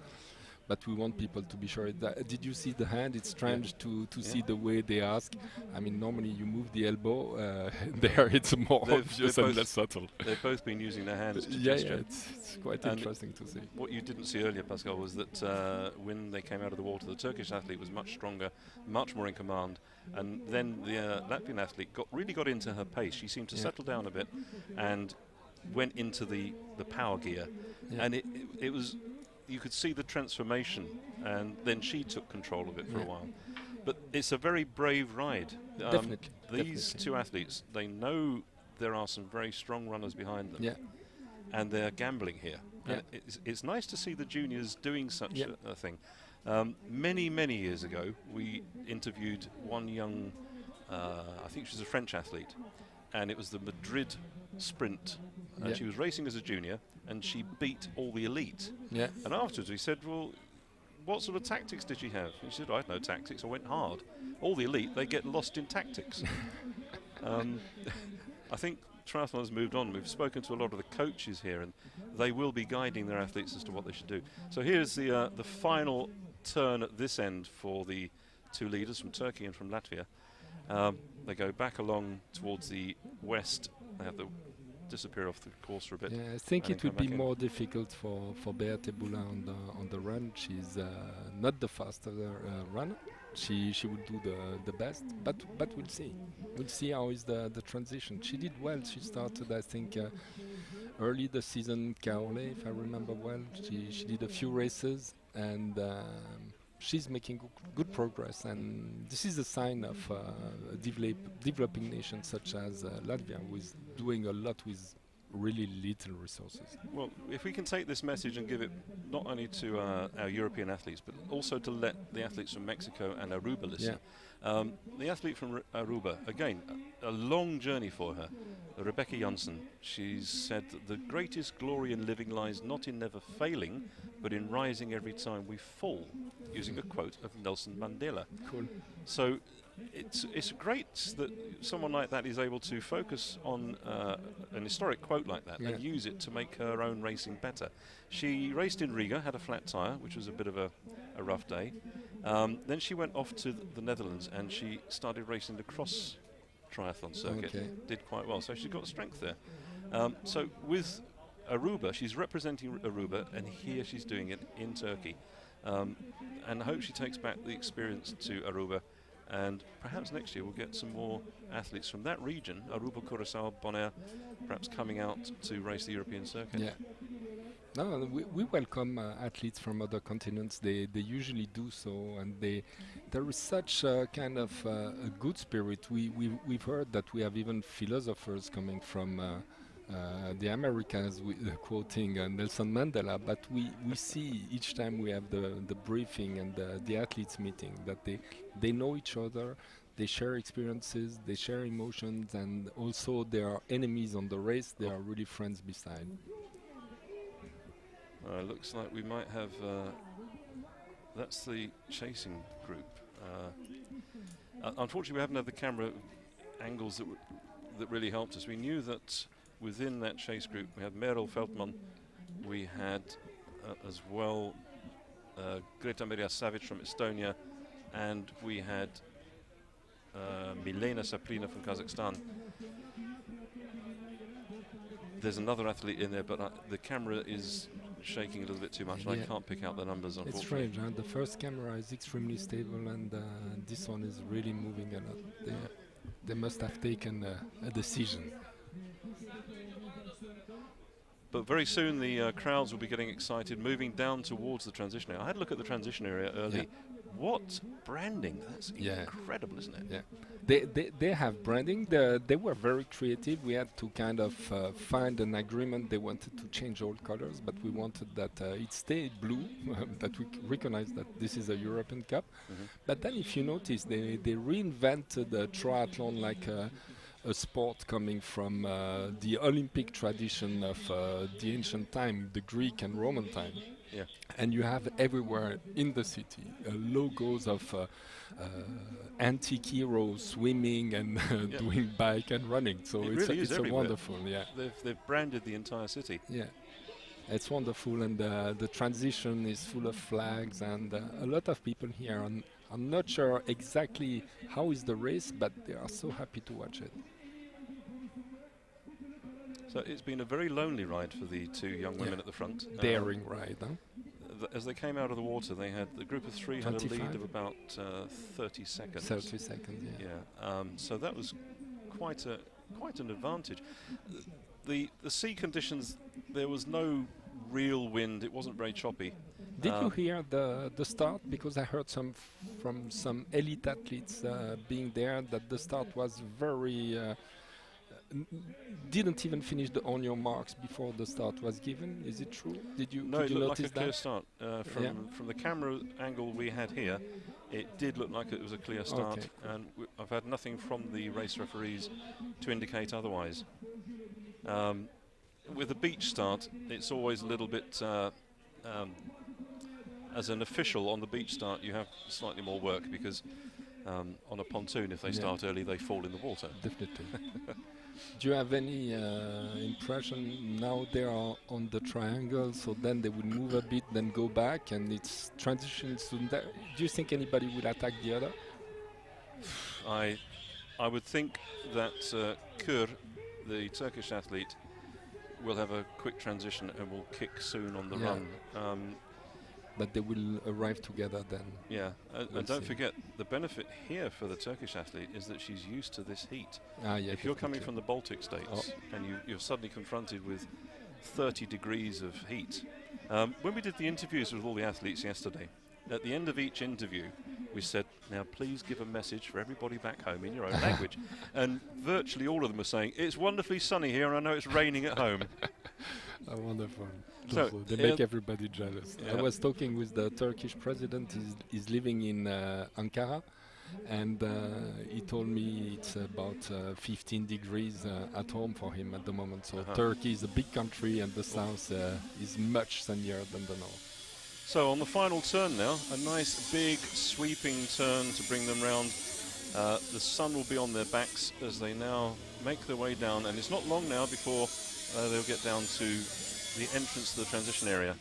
But we want people to be sure. Did you see the hand? It's strange to see the way they ask. I mean, normally you move the elbow. There it's more obvious and less subtle. They've both been using their hands to yeah, gesture. Yeah, it's quite interesting to see. What you didn't see earlier, Pascal, was that when they came out of the water, the Turkish athlete was much stronger, much more in command. And then the Latvian athlete really got into her pace. She seemed to settle down a bit and went into the power gear. Yeah. And it was... You could see the transformation, and then she took control of it for a while. But it's a very brave ride. Definitely. These two athletes, they know there are some very strong runners behind them. Yeah. And they're gambling here. Yeah. It's nice to see the juniors doing such a thing. Many, many years ago, we interviewed one young, I think she was a French athlete, and it was the Madrid sprint. She was racing as a junior, and she beat all the elite. Yeah. And afterwards we said, well, what sort of tactics did she have? And she said, I had no tactics, I went hard. All the elite, they get lost in tactics. I think triathlon has moved on. We've spoken to a lot of the coaches here, and they will be guiding their athletes as to what they should do. So here's the final turn at this end for the two leaders from Turkey and from Latvia. They go back along towards the west. They have to disappear off the course for a bit. Yeah, I think it would be more difficult for Beate Bula on the run. She's not the faster runner. She would do the best, but we'll see. We'll see how is the transition. She did well. She started, I think, early the season, Kaole, if I remember well. She did a few races, and she's making good progress. And this is a sign of a developing nation such as Latvia, who is doing a lot with really little resources. Well, if we can take this message and give it not only to our European athletes, but also to let the athletes from Mexico and Aruba listen. Yeah. The athlete from Aruba, again, a long journey for her, Rebecca Janssen. She's said that the greatest glory in living lies not in never failing, but in rising every time we fall, using a quote of Nelson Mandela. Cool. So it's great that someone like that is able to focus on an historic quote like that and use it to make her own racing better. She raced in Riga, had a flat tyre, which was a bit of a rough day. Then she went off to the Netherlands and she started racing the cross triathlon circuit. Okay. Did quite well, so she's got strength there. So with Aruba, she's representing Aruba, and here she's doing it in Turkey. And I hope she takes back the experience to Aruba. And perhaps next year we'll get some more athletes from that region, Aruba, Curaçao, Bonaire, perhaps coming out to race the European circuit. Yeah. No, we welcome athletes from other continents. They usually do so, and there is such a kind of a good spirit. We've heard that we have even philosophers coming from the Americans quoting Nelson Mandela, but we see each time we have the briefing and the athletes meeting that they know each other, they share experiences, they share emotions, and also they are enemies on the race, they are really friends beside. Looks like we might have, that's the chasing group. Unfortunately, we haven't had the camera angles that really helped us. We knew that within that chase group, we had Merel Feldman, we had as well Greta Maria Savic from Estonia, and we had Milena Saprina from Kazakhstan. There's another athlete in there, but the camera is shaking a little bit too much, and I can't pick out the numbers, unfortunately. It's strange, huh? The first camera is extremely stable, and this one is really moving a lot. They must have taken a decision. But very soon the crowds will be getting excited, moving down towards the transition area. I had a look at the transition area early. Yeah. What branding! That's incredible, isn't it? Yeah, they have branding. They were very creative. We had to kind of find an agreement. They wanted to change all colors, but we wanted that it stayed blue, that we recognize that this is a European Cup. But then if you notice, they reinvented the triathlon like a sport coming from the Olympic tradition of the ancient time, the Greek and Roman time. Yeah. And you have everywhere in the city logos of antique heroes swimming and doing bike and running. So it's a wonderful, They've branded the entire city. Yeah, it's wonderful, and the transition is full of flags, and a lot of people here. I'm not sure exactly how is the race, but they are so happy to watch it. So it's been a very lonely ride for the two young women at the front. Daring ride, huh? As they came out of the water, they had the group of three 25? had a lead of about 30 seconds. 30 seconds, yeah. So that was quite an advantage. The sea conditions, there was no real wind. It wasn't very choppy. Did you hear the start? Because I heard from some elite athletes being there that the start was very. Didn't even finish on your marks before the start was given. Is it true? Did you? No, it looked like a clear that? start. From the camera angle we had here, it did look like it was a clear start, okay, cool. and I've had nothing from the race referees to indicate otherwise. With a beach start, it's always a little bit. As an official on the beach start, you have slightly more work because on a pontoon, if they start early, they fall in the water. Definitely. Do you have any impression now they are on the triangle, so then they will move a bit, then go back, and it's transitions to that. Do you think anybody will attack the other? I would think that Kür, the Turkish athlete, will have a quick transition and will kick soon on the run. But they will arrive together then. Yeah, and don't forget, the benefit here for the Turkish athlete is that she's used to this heat. If you're coming from the Baltic states and you're suddenly confronted with 30 degrees of heat. When we did the interviews with all the athletes yesterday, at the end of each interview, we said, now please give a message for everybody back home in your own language. And virtually all of them are saying, it's wonderfully sunny here and I know it's raining at home. Wonderful. So they make everybody jealous. I was talking with the Turkish president. He's living in Ankara, and he told me it's about 15 degrees at home for him at the moment. So Turkey is a big country, and the south is much sunnier than the north. So on the final turn now, a nice big sweeping turn to bring them round. The sun will be on their backs as they now make their way down, and it's not long now before they'll get down to the entrance to the transition area.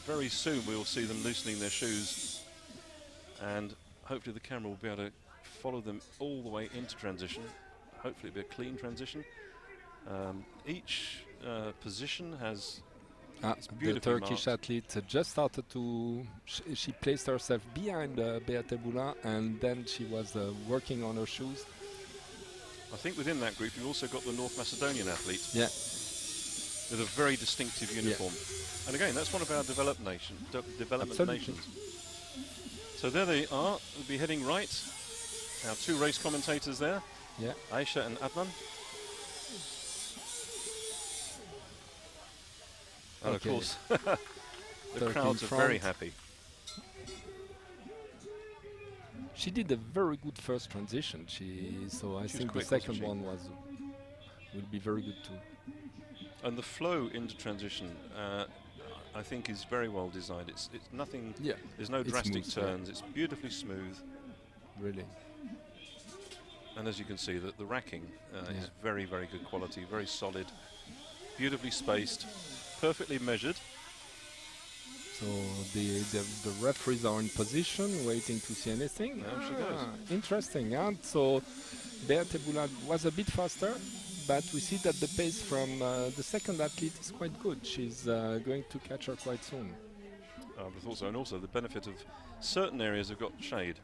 Very soon we will see them loosening their shoes, and hopefully the camera will be able to follow them all the way into transition. Hopefully it'll be a clean transition. Each position has the Turkish athlete just started to, she placed herself behind Beate Boulin, and then she was working on her shoes. I think within that group you've also got the North Macedonian athlete. Yeah. With a very distinctive uniform. And again, that's one of our development nations. So there they are, they'll be heading right. Our two race commentators there, Aisha and Adnan. And Okay. of course, the Turkey crowds in are very front. happy. She did a very good first transition. So I She was think the quick, wasn't second she? one will be very good too. And the flow into transition, I think, is very well designed. It's nothing. Yeah, There's no it's drastic smooth, yeah. turns. It's beautifully smooth. really. And as you can see, the racking Yeah. is very, very good quality, very solid, beautifully spaced, perfectly measured. So the referees are in position, waiting to see anything. There she goes. Interesting. So Beate Boulard was a bit faster, but we see that the pace from the second athlete is quite good. She's going to catch her quite soon. I would have thought so. And also the benefit of certain areas have got shade.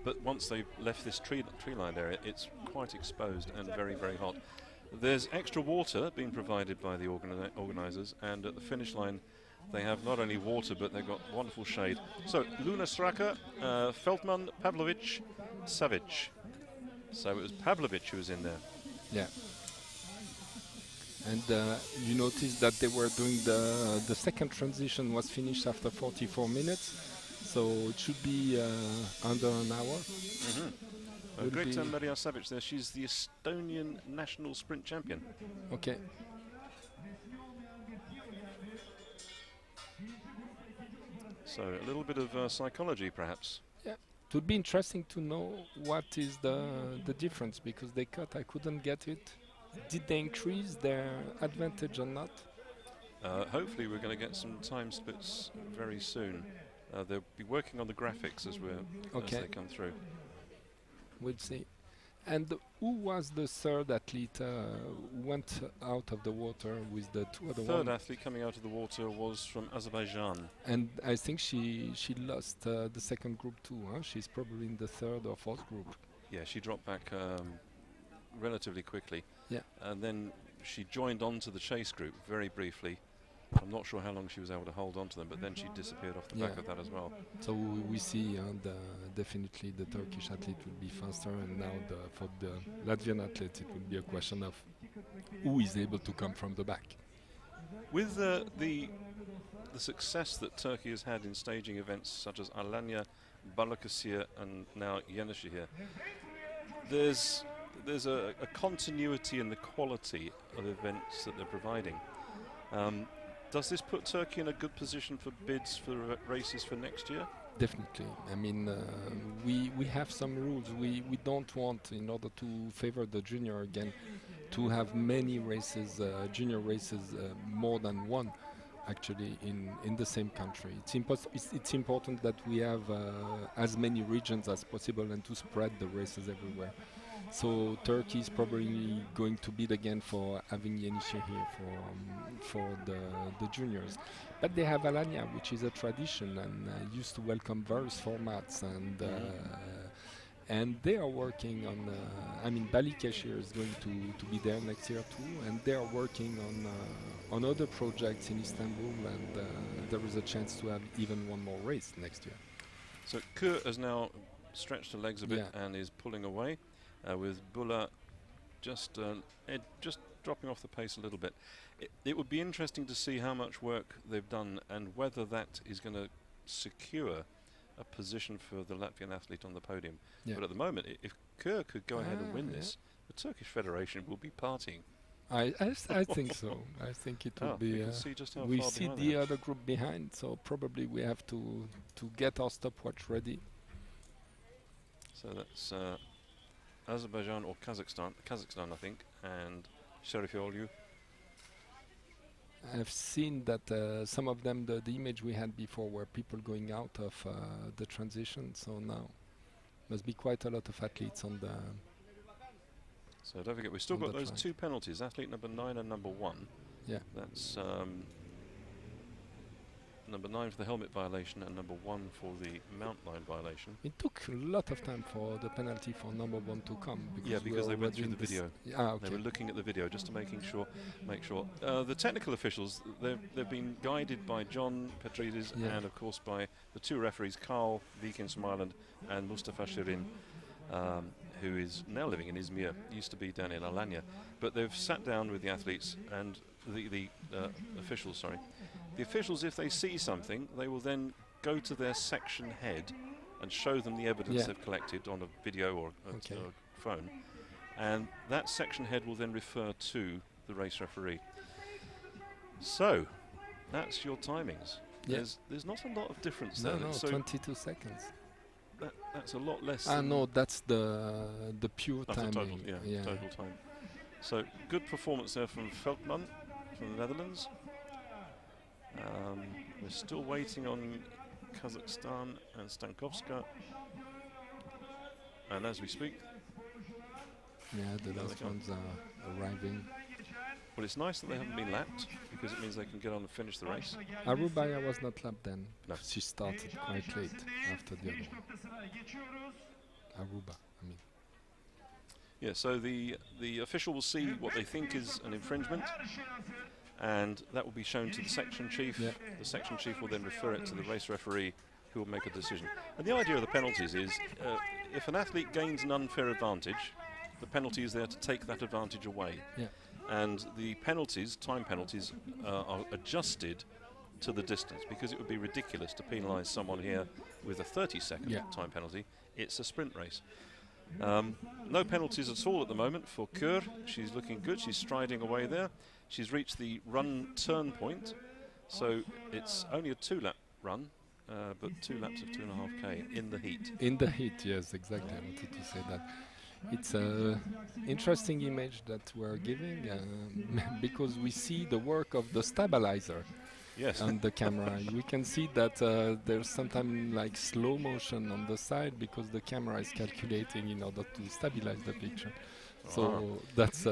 But once they've left this tree-lined area, it's quite exposed and very, very hot. There's extra water being provided by the organisers, and at the finish line they have not only water, but they've got wonderful shade. So, Luna Straka, Feldman, Pavlovic, Savic. So it was Pavlovic who was in there. Yeah. And you notice that they were doing the second transition was finished after 44 minutes. So it should be under an hour. Mm-hmm. Will Great be- Maria Savic there. She's the Estonian national sprint champion. Okay. So a little bit of psychology, perhaps. It would be interesting to know what is the difference, because they cut, I couldn't get it. Did they increase their advantage or not? Hopefully we're going to get some time splits very soon. They'll be working on the graphics as Okay. they come through. We'll see. And who was the third athlete who went out of the water with the two other Third one? athlete coming out of the water was from Azerbaijan. And I think she lost the second group too. Huh? She's probably in the third or fourth group. Yeah, she dropped back relatively quickly. Yeah. And then she joined on to the chase group very briefly. I'm not sure how long she was able to hold on to them, but then she disappeared off the back Yeah. of that as well. So we see definitely the Turkish athlete will be faster, and now for the Latvian athlete it will be a question of who is able to come from the back. With the success that Turkey has had in staging events such as Alanya, Balıkesir and now Yenişehir, there's a continuity in the quality of events that they're providing. Does this put Turkey in a good position for bids for races for next year? Definitely. I mean, we have some rules. We don't want, in order to favor the junior again, to have many races, junior races, more than one, actually, in the same country. It's important that we have as many regions as possible and to spread the races everywhere. So Turkey is probably going to bid again for having Yenişehir for the juniors. But they have Alanya, which is a tradition and used to welcome various formats, and they are working on. I mean, Balıkesir is going to be there next year too, and they are working on other projects in Istanbul, and there is a chance to have even one more race next year. So Kür has now stretched her legs a bit and is pulling away. With Bula just dropping off the pace a little bit. It would be interesting to see how much work they've done and whether that is going to secure a position for the Latvian athlete on the podium. Yeah. But at the moment, if Kür could go ahead and win this, the Turkish Federation will be partying. I think so. I think it will be. You can see just how We far see behind the they are. other group behind, so probably we have to get our stopwatch ready. So that's Azerbaijan or Kazakhstan, I think, and Şerifioglu. I've seen that some of them, the image we had before, were people going out of the transition. So now must be quite a lot of athletes on the. So don't forget, we've still On got the those track. two penalties, athlete number 9 and number 1. Yeah. That's number 9 for the helmet violation and number 1 for the mount line violation. It took a lot of time for the penalty for number 1 to come. Yeah, because they went already through in the video. Okay. They were looking at the video just to make sure. The technical officials, they've been guided by John Petridis and of course by the two referees, Carl Vikins from Ireland and Mustafa Shirin, who is now living in Izmir, used to be down in Alanya. But they've sat down with the athletes and the officials, sorry. The officials, if they see something, they will then go to their section head and show them the evidence they've collected on a video or a phone, and that section head will then refer to the race referee. So, that's your timings. Yeah. There's not a lot of difference there. No, so 22 seconds. That's a lot less. No, that's the pure timing. Total, total time. So good performance there from Veldman from the Netherlands. We're still waiting on Kazakhstan and Stankovska. And as we speak, the last ones are arriving. Well, it's nice that they haven't been lapped, because it means they can get on and finish the race. Arubaya was not lapped then. No. She started quite late after the other one. Aruba, I mean. Yeah, so the official will see what they think is an infringement, and that will be shown to the section chief. Yeah. The section chief will then refer it to the race referee, who will make a decision. And the idea of the penalties is, if an athlete gains an unfair advantage, the penalty is there to take that advantage away. Yeah. And the penalties, time penalties, are adjusted to the distance, because it would be ridiculous to penalise someone here with a 30-second time penalty. It's a sprint race. No penalties at all at the moment for Keur. She's looking good. She's striding away there. She's reached the run turn point, so it's only a 2-lap run, but 2 laps of 2.5k in the heat. In the heat, yes, exactly. I wanted to say that. It's an interesting image that we're giving because we see the work of the stabilizer on the camera. We can see that there's sometimes like slow motion on the side because the camera is calculating in order to stabilize the picture. So that's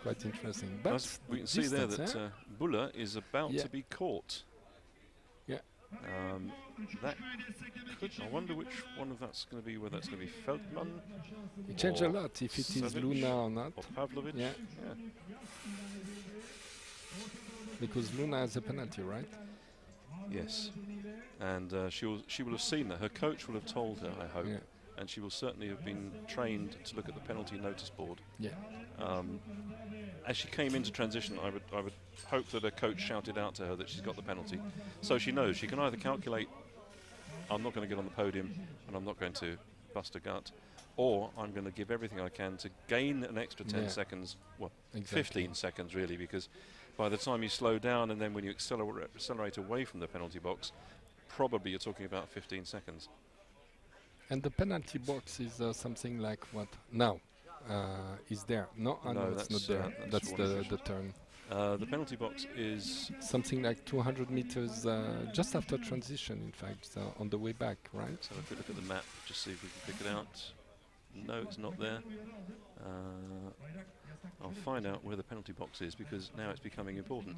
quite interesting. But we can see there that Buller is about to be caught. Yeah. That could, I wonder which one of that's going to be, whether that's going to be Veldman. It changes a lot if it is Luna or not. Or Pavlovic. Yeah. Because Luna has a penalty, right? Yes. And she will have seen that. Her coach will have told her, I hope. Yeah. And she will certainly have been trained to look at the penalty notice board. Yeah. As she came into transition, I would hope that her coach shouted out to her that she's got the penalty. So she knows she can either calculate, I'm not going to get on the podium and I'm not going to bust a gut, or I'm going to give everything I can to gain an extra 10 seconds, well, 15 seconds really, because by the time you slow down and then when you accelerate away from the penalty box, probably you're talking about 15 seconds. And the penalty box is something like what? Now, is there? No, no, it's not there. That's the turn. The penalty box is something like 200 meters just after transition, in fact, on the way back, right? So if we look at the map, just see if we can pick it out. No, it's not there. I'll find out where the penalty box is, because now it's becoming important.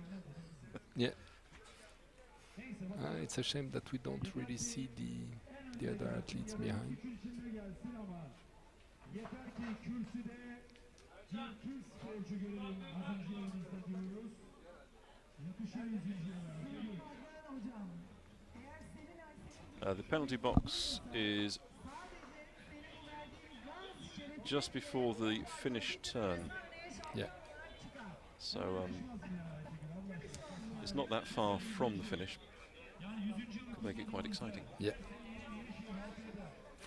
Yeah. It's a shame that we don't really see the other athletes behind. The penalty box is just before the finish turn. Yeah. So it's not that far from the finish. Could make it quite exciting. Yeah.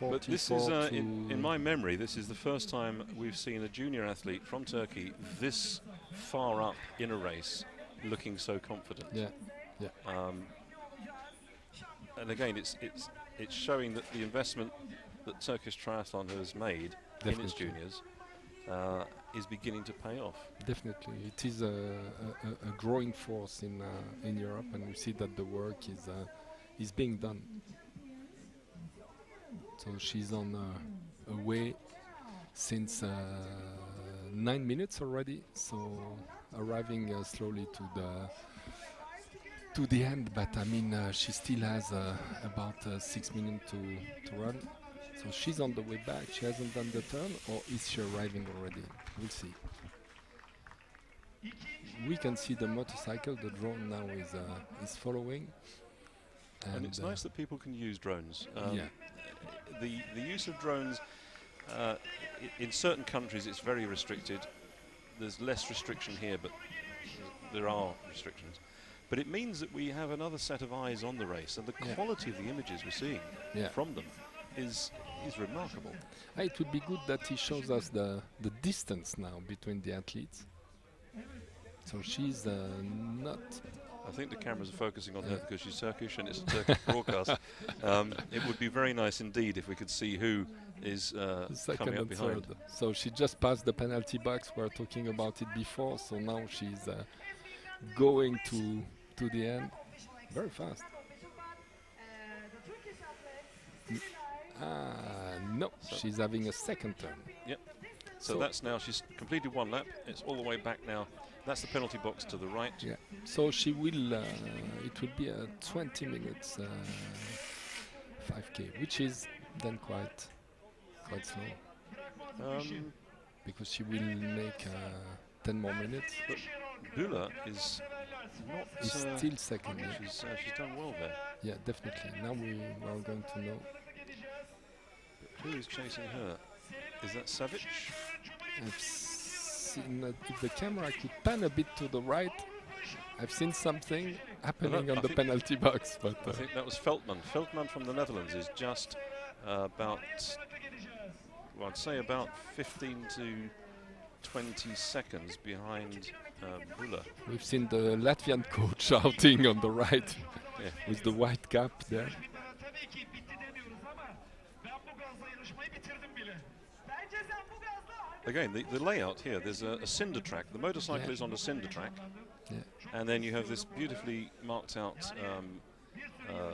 But this is, in my memory, this is the first time we've seen a junior athlete from Turkey this far up in a race, looking so confident. Yeah, yeah. And again, it's showing that the investment that Turkish Triathlon has made in its juniors is beginning to pay off. Definitely, it is a growing force in Europe, and we see that the work is being done. So she's on a way since 9 minutes already, so arriving slowly to the end. But I mean, she still has about 6 minutes to run. So she's on the way back. She hasn't done the turn, or is she arriving already? We'll see. We can see the motorcycle. The drone now is following. And it's nice that people can use drones. Yeah. The use of drones in certain countries it's very restricted. There's less restriction here, but there are restrictions. But it means that we have another set of eyes on the race, and the quality of the images we're seeing from them is remarkable. It would be good that he shows us the distance now between the athletes. So she's not... I think the cameras are focusing on her because she's Turkish and it's a Turkish broadcast. It would be very nice indeed if we could see who is coming up behind. Third. So she just passed the penalty box. We were talking about it before. So now she's going to the end very fast. No, so she's having a second turn. Yep. So that's now, she's completed one lap. It's all the way back now. That's the penalty box to the right. Yeah. So she will, it will be a 20 minutes 5K, which is then quite slow. Because she will make 10 more minutes. But Bula is not... Is still second. Yeah. She's done well there. Yeah, definitely. Now we are going to know. But who is chasing her? Is that Savic? I've seen if the camera could pan a bit to the right, I've seen something happening on the penalty box. But I think that was Veltman. Veltman from the Netherlands is just about, well, I'd say about 15 to 20 seconds behind Bula. We've seen the Latvian coach shouting on the right with the white cap there. Again, the layout here, there's a cinder track. The motorcycle is on a cinder track. And then you have this beautifully marked out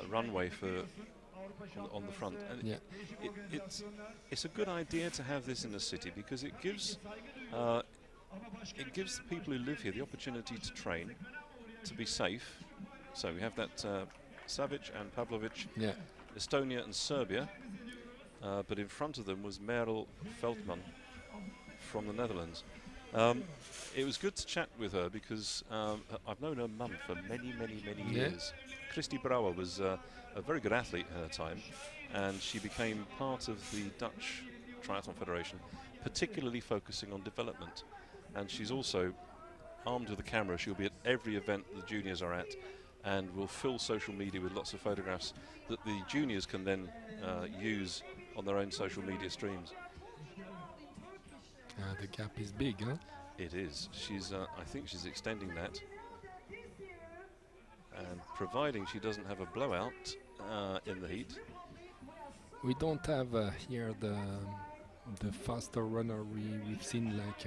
runway on the front. And it's a good idea to have this in the city because it gives the people who live here the opportunity to train, to be safe. So we have that Savic and Pavlovic, Estonia and Serbia, but in front of them was Merel Veltman from the Netherlands. It was good to chat with her because I've known her mum for many years. Christy Brouwer was a very good athlete at her time, and she became part of the Dutch Triathlon Federation, particularly focusing on development. And she's also armed with a camera. She'll be at every event the juniors are at, and will fill social media with lots of photographs that the juniors can then use on their own social media streams. The gap is big, huh? It is. She's, I think she's extending that. And providing she doesn't have a blowout in the heat. We don't have here the faster runner we've seen like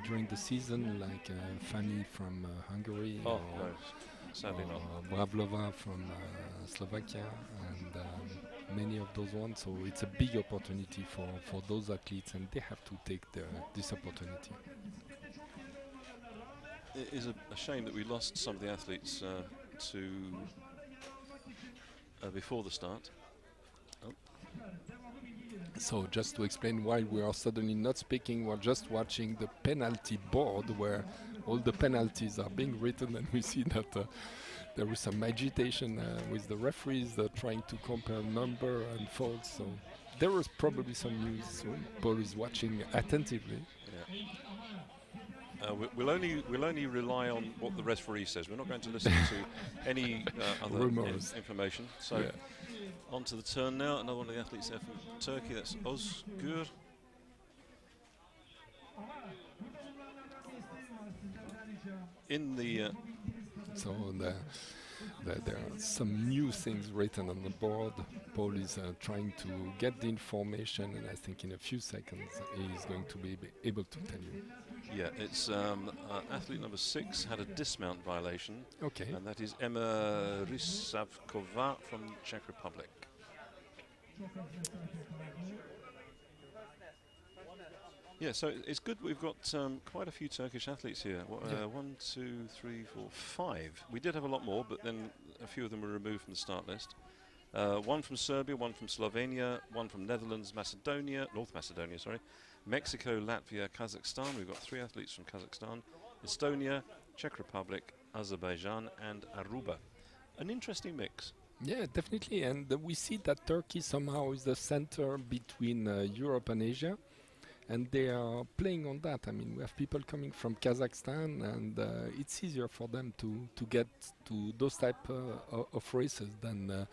during the season, like Fanny from Hungary. Oh, no, sadly not. Bravlova from Slovakia, and many of those ones. So it's a big opportunity for those athletes, and they have to take this opportunity. It is a shame that we lost some of the athletes to before the start. Oh. So just to explain why we are suddenly not speaking, we're just watching the penalty board where all the penalties are being written, and we see that there is some agitation with the referees trying to compare number and faults. So there was probably some news, so Paul is watching attentively. Yeah. We'll only rely on what the referee says. We're not going to listen to any other information. So on to the turn now. Another one of the athletes there from Turkey. That's Özgür. In the so there are some new things written on the board. Paul is trying to get the information, and I think in a few seconds he's going to be able to tell you. Yeah, it's athlete number 6 had a dismount violation. Okay. And that is Emma Rysavkova from Czech Republic. Yeah, so it's good. We've got quite a few Turkish athletes here. 1, 2, 3, 4, 5. We did have a lot more, but then a few of them were removed from the start list. One from Serbia, one from Slovenia, one from Netherlands, North Macedonia, sorry. Mexico, Latvia, Kazakhstan. We've got 3 athletes from Kazakhstan, Estonia, Czech Republic, Azerbaijan, and Aruba. An interesting mix. Yeah, definitely. And we see that Turkey somehow is the center between Europe and Asia. and they are playing on that. I mean, we have people coming from Kazakhstan, and it's easier for them to get to those type of races than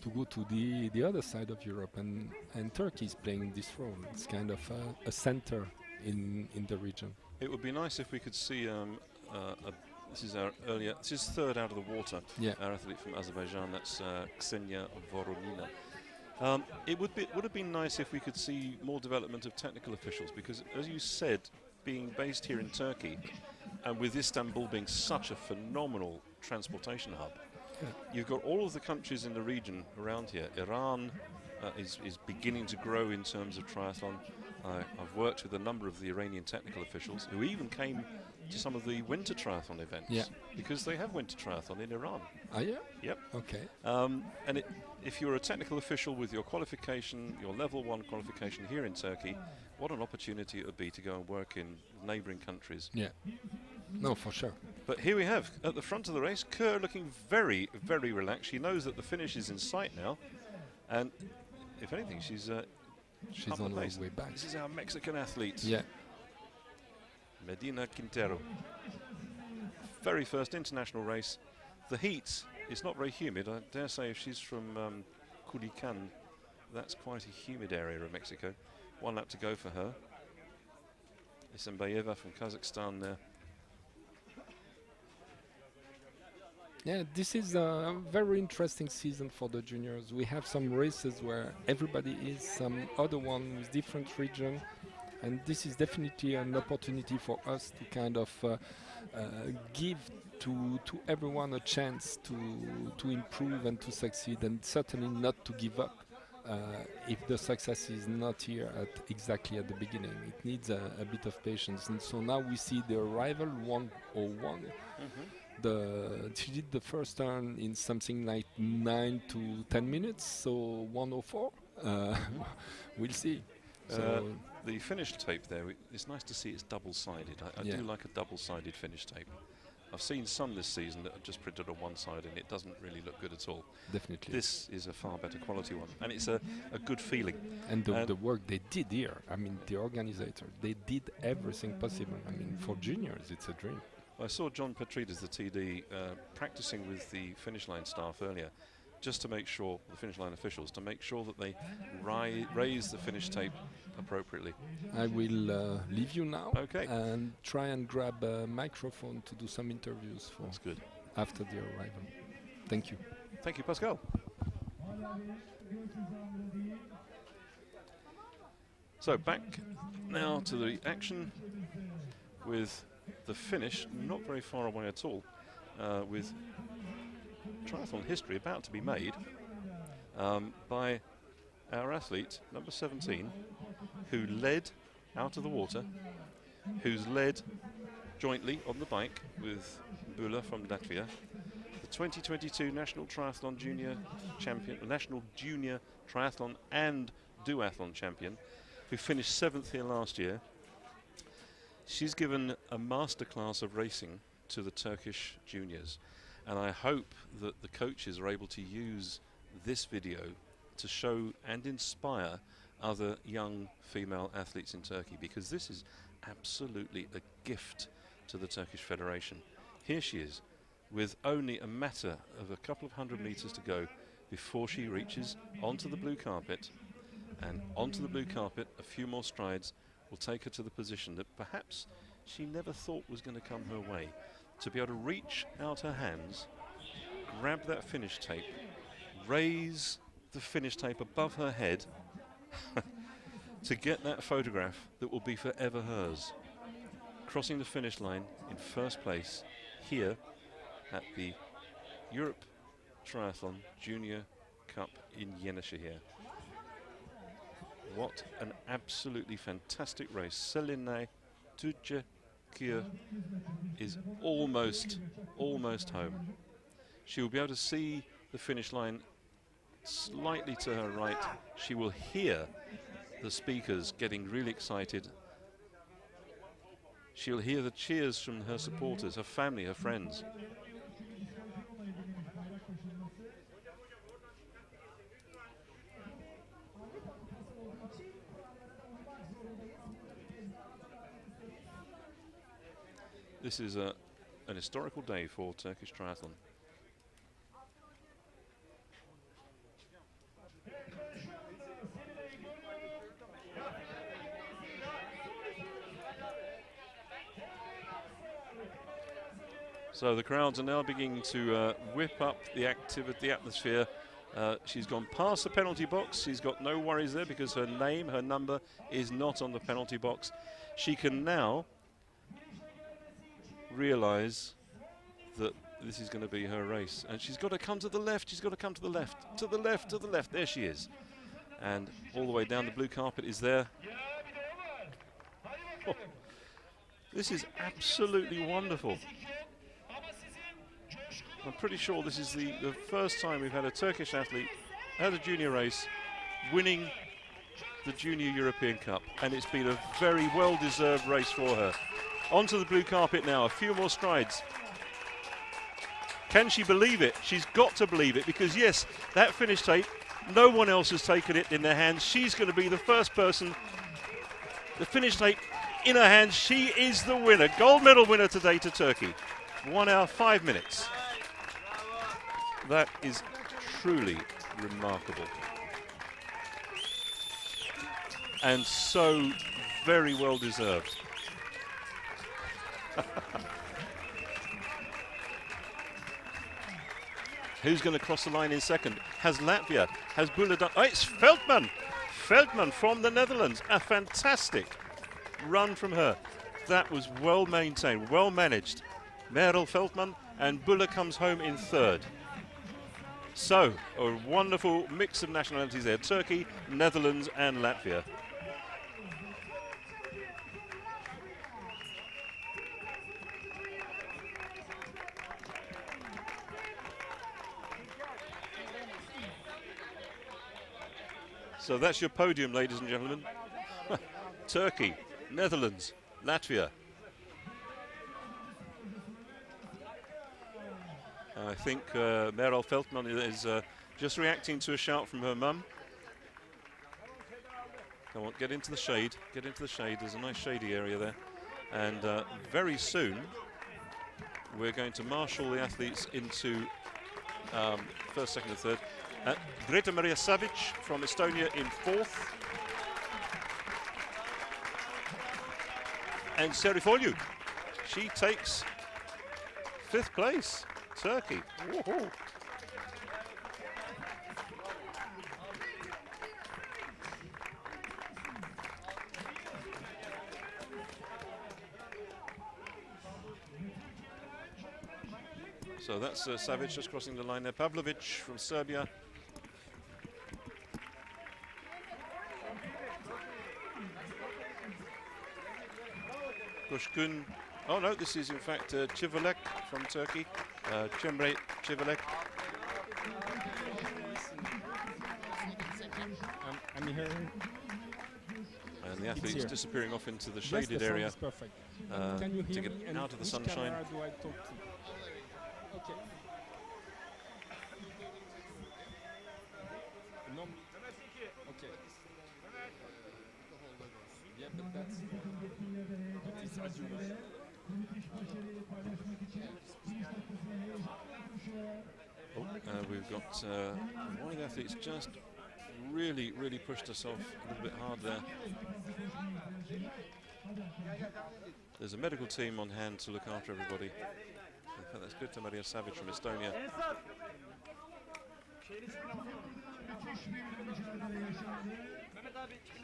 to go to the other side of Europe. And Turkey is playing this role. It's kind of a center in the region. It would be nice if we could see this is our earlier. This is third out of the water. Yeah. Our athlete from Azerbaijan. That's Ksenia Voronina. It would have been nice if we could see more development of technical officials, because, as you said, being based here in Turkey, and with Istanbul being such a phenomenal transportation hub, you've got all of the countries in the region around here. Iran is beginning to grow in terms of triathlon. I've worked with a number of the Iranian technical officials who even came to some of the winter triathlon events, because they have winter triathlon in Iran. Oh, yeah? Yep. Okay. And if you're a technical official with your qualification, your level 1 qualification here in Turkey, what an opportunity it would be to go and work in neighbouring countries. Yeah. No, for sure. But here we have, at the front of the race, Kerr looking very, very relaxed. She knows that the finish is in sight now, and if anything, she's on her way back. This is our Mexican athlete. Yeah. Medina Quintero. Very first international race. The heat is not very humid. I dare say if she's from Culiacan, that's quite a humid area of Mexico. 1 lap to go for her. Isambayeva from Kazakhstan there. Yeah, this is a very interesting season for the juniors. We have some races where everybody is, some other one with different region, and this is definitely an opportunity for us to kind of give to everyone a chance to improve and to succeed, and certainly not to give up if the success is not here exactly at the beginning. It needs a bit of patience, and so now we see the arrival 101. She did the first turn in something like 9 to 10 minutes, so 104. We'll see. So the finish tape there, it's nice to see it's double-sided. I do like a double-sided finish tape. I've seen some this season that are just printed on one side, and it doesn't really look good at all. Definitely. This is a far better quality one, and it's a good feeling. And the work they did here, I mean, the organizer, they did everything possible. I mean, for juniors, it's a dream. I saw John Petridis, the TD, practicing with the finish line staff earlier, just to make sure, the finish line officials, to make sure that they raise the finish tape appropriately. I will leave you now, okay, and try and grab a microphone to do some interviews for That's good. after the arrival. Thank you. Thank you, Pascal. So back now to the action with the finish, not very far away at all, with triathlon history about to be made by our athlete, number 17, who led out of the water, who's led jointly on the bike with Bula from Latvia, the 2022 National Triathlon Junior Champion, National Junior Triathlon and Duathlon Champion, who finished 7th here last year. She's given a masterclass of racing to the Turkish juniors, and I hope that the coaches are able to use this video to show and inspire other young female athletes in Turkey, because this is absolutely a gift to the Turkish Federation. Here she is, with only a matter of a couple of 100 meters to go before she reaches onto the blue carpet, and onto the blue carpet, a few more strides will take her to the position that perhaps she never thought was going to come her way. To be able to reach out her hands, grab that finish tape, raise the finish tape above her head to get that photograph that will be forever hers. Crossing the finish line in first place here at the Europe Triathlon Junior Cup in Yenişehir. What an absolutely fantastic race. Selinay Tujekir is almost home. She will be able to see the finish line slightly to her right. She will hear the speakers getting really excited. She'll hear the cheers from her supporters, her family, her friends. This is an historical day for Turkish triathlon. So the crowds are now beginning to whip up the atmosphere. She's gone past the penalty box. She's got no worries there because her name, her number is not on the penalty box. She can now realise that this is going to be her race. And she's got to come to the left. She's got to come to the left, to the left, to the left. There she is. And all the way down the blue carpet is there. Oh, this is absolutely wonderful. I'm pretty sure this is the first time we've had a Turkish athlete at a junior race winning the Junior European Cup, and it's been a very well-deserved race for her. Onto the blue carpet now, a few more strides. Can she believe it? She's got to believe it, because yes, that finish tape, no one else has taken it in their hands. She's going to be the first person. The finish tape in her hands. She is the winner. Gold medal winner today to Turkey. 1 hour, 5 minutes. That is truly remarkable. And so very well deserved. Who's going to cross the line in second? Has Latvia? Has Bula done? Oh, it's Veldman! Veldman from the Netherlands. A fantastic run from her. That was well maintained, well managed. Merel Veldman, and Bula comes home in third. So, a wonderful mix of nationalities there. Turkey, Netherlands and Latvia. So that's your podium, ladies and gentlemen. Turkey, Netherlands, Latvia. I think Merel Veldman is just reacting to a shout from her mum. Come on, get into the shade. Get into the shade. There's a nice shady area there. And very soon, we're going to marshal the athletes into first, second and third. Greta Maria Savic from Estonia in fourth. And Serifoliu, she takes fifth place. Turkey. Woohoo. So that's Savic just crossing the line there. Pavlovic from Serbia. Koşkun. Oh no, this is in fact Civelek from Turkey. Cemre Civelek. I'm here. And the athlete's disappearing off into the shaded area Can you to hear get me? And out of the which sunshine. camera do I talk to? Okay. No. Okay. Yeah, but that's it is as usual. We've got one of the athletes just really pushed herself a little bit hard there. There's a medical team on hand to look after everybody. In fact, that's Greta Maria Savic from Estonia.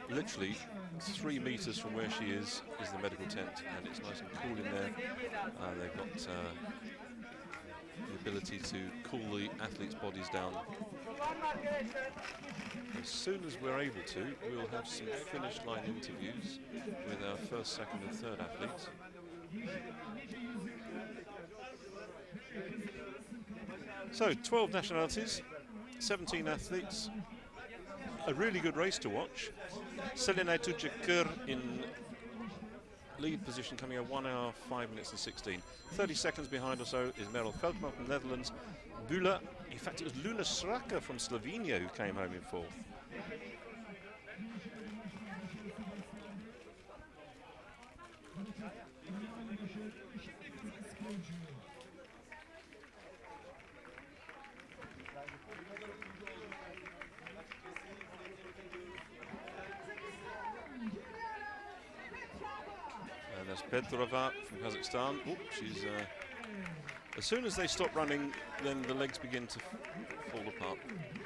Literally 3 meters from where she is the medical tent, and it's nice and cool in there. They've got the ability to cool the athletes' bodies down. As soon as we're able to, we'll have some finish line interviews with our first, second and third athletes. So 12 nationalities, 17 athletes, a really good race to watch. Selena Tucekır in lead position, coming at 1 hour, 5 minutes and 16. 30 seconds behind or so is Merel Veldman from the Netherlands. Bula, in fact it was Luna Sraka from Slovenia who came home in fourth. Petrova from Kazakhstan. Oh, she's as soon as they stop running, then the legs begin to fall apart.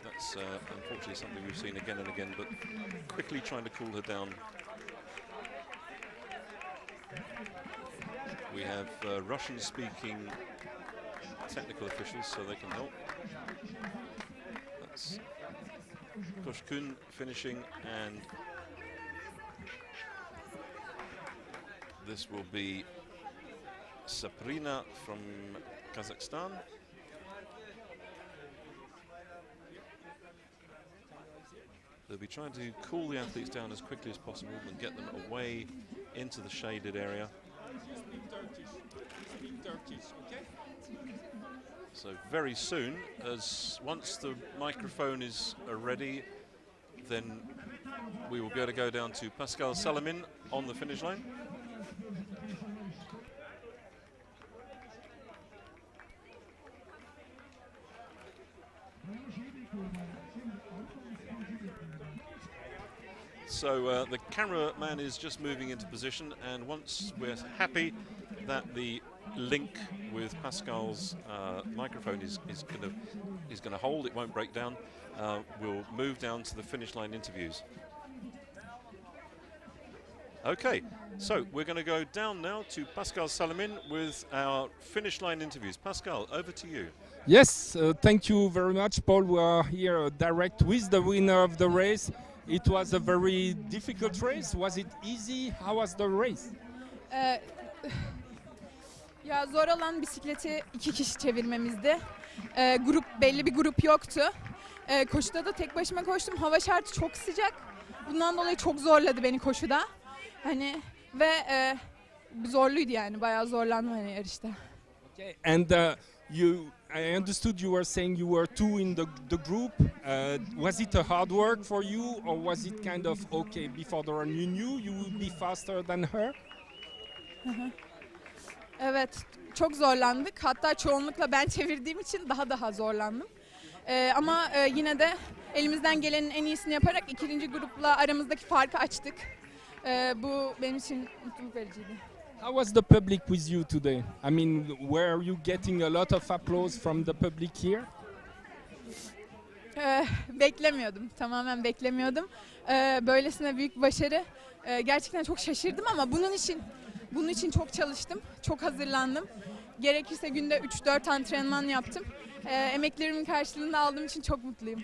That's unfortunately something we've seen again and again, but quickly trying to cool her down. We have Russian-speaking technical officials, so they can help. That's Koshkun finishing, and this will be Sabrina from Kazakhstan. They'll be trying to cool the athletes down as quickly as possible and get them away into the shaded area. So very soon, once the microphone is ready, then we will be able to go down to Pascal Salamin on the finish line. So the cameraman is just moving into position, and once we're happy that the link with Pascal's microphone is going to hold, it won't break down, we'll move down to the finish line interviews. Okay, so we're going to go down now to Pascal Salamin with our finish line interviews. Pascal, over to you. Yes, thank you very much, Paul. We are here direct with the winner of the race. It was a very difficult race. Was it easy? How was the race? Ya zor olan bisikleti 2 kişi çevirmemizdi. Belli bir grup yoktu. Koşuda da tek başıma koştum. Hava şartı çok sıcak. Bundan dolayı çok zorladı beni koşuda. Hani ve zorluydu yani. Bayağı zorlandım hani yarışta. Okay. And I understood you were saying you were 2 in the group. Was it a hard work for you, or was it kind of okay before the run? You knew you would be faster than her? Evet, çok zorlandık. Hatta çoğunlukla ben çevirdiğim için daha zorlandım. Ama yine de elimizden gelenin en iyisini yaparak ikinci grupla aramızdaki farkı açtık. Bu benim için mutluluk vericiydi. How was the public with you today? I mean, were you getting a lot of applause from the public here? Beklemiyordum, tamamen beklemiyordum. Böylesine büyük bir başarı. Gerçekten çok şaşırdım ama bunun için çok çalıştım, çok hazırlandım. Gerekirse günde 3-4 antrenman yaptım. Emeklerimin karşılığını aldığım için çok mutluyum.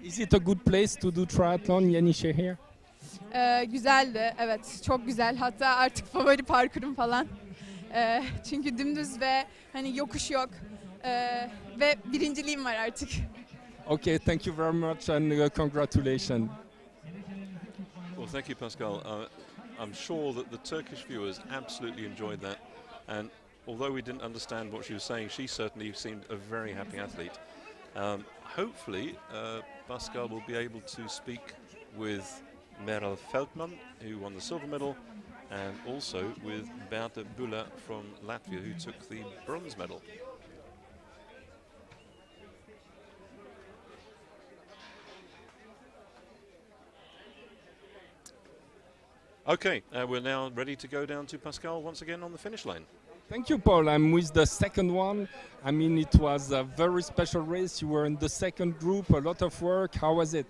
Is it a good place to do triathlon, Yenişehir? Güzeldi, evet, çok güzel. Hatta artık favori parkurum falan. Çünkü dümdüz ve hani yokuş yok. Ve birinciliğim var artık. Okay, thank you very much and congratulations. Well, thank you, Pascal. I'm sure that the Turkish viewers absolutely enjoyed that, and although we didn't understand what she was saying, she certainly seemed a very happy athlete. Hopefully, Pascal will be able to speak with Meral Feldman, who won the silver medal, and also with Beate Buller from Latvia, who took the bronze medal. Okay, we're now ready to go down to Pascal once again on the finish line. Thank you, Paul. I'm with the second one. I mean, it was a very special race. You were in the second group, a lot of work. How was it?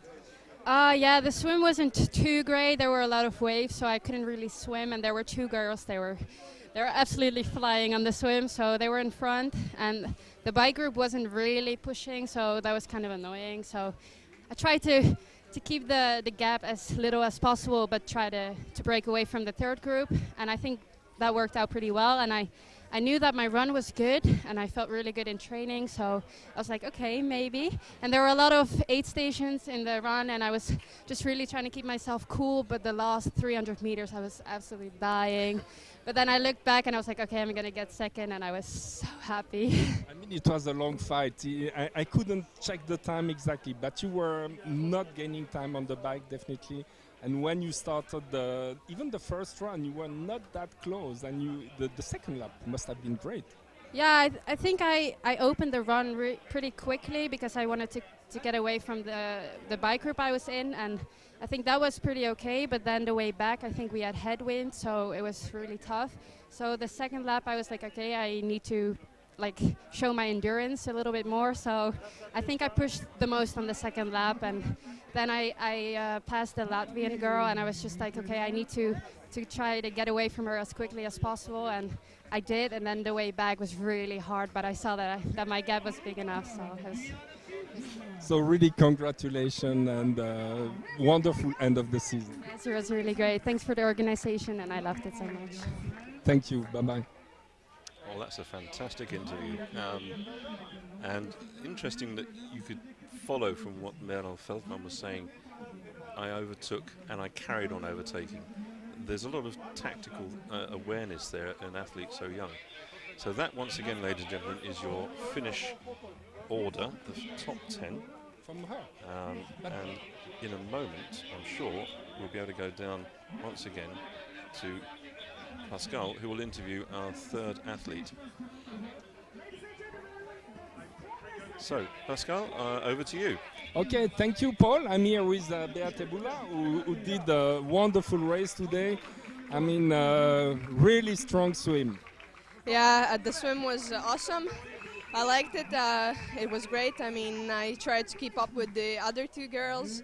Yeah, the swim wasn't too great. There were a lot of waves, so I couldn't really swim. And there were 2 girls. They were absolutely flying on the swim, so they were in front. And the bike group wasn't really pushing, so that was kind of annoying. So I tried to keep the gap as little as possible, but try to break away from the third group. And I think that worked out pretty well. And I knew that my run was good, and I felt really good in training, so I was like, okay, maybe. And there were a lot of aid stations in the run, and I was just really trying to keep myself cool, but the last 300 meters, I was absolutely dying. But then I looked back, and I was like, okay, I'm going to get second, and I was so happy. I mean, it was a long fight. I couldn't check the time exactly, but you were not gaining time on the bike, definitely. And when you started even the first run, you were not that close, and the second lap must have been great. Yeah, I think I opened the run pretty quickly because I wanted to get away from the bike group I was in, and I think that was pretty okay. But then the way back, I think we had headwind, so it was really tough. So the second lap, I was like, okay, I need to like show my endurance a little bit more. So I think I pushed the most on the second lap, and then I passed the Latvian girl, and I was just like, okay, I need to try to get away from her as quickly as possible, and I did. And then the way back was really hard, but I saw that my gap was big enough, so it was. So really congratulations and wonderful end of the season. Yes, it was really great. Thanks for the organization, and I loved it so much. Thank you. Bye-bye. Well, that's a fantastic interview. And interesting that you could follow from what Merel Feldman was saying. I overtook and I carried on overtaking. There's a lot of tactical awareness there in an athlete so young. So that, once again, ladies and gentlemen, is your finish order, the top 10. From her. And in a moment, I'm sure, we'll be able to go down once again to Pascal, who will interview our third athlete. So, Pascal, over to you. Okay, thank you, Paul. I'm here with Beate Bula, who did a wonderful race today. I mean, really strong swim. Yeah, the swim was awesome. I liked it. It was great. I mean, I tried to keep up with the other two girls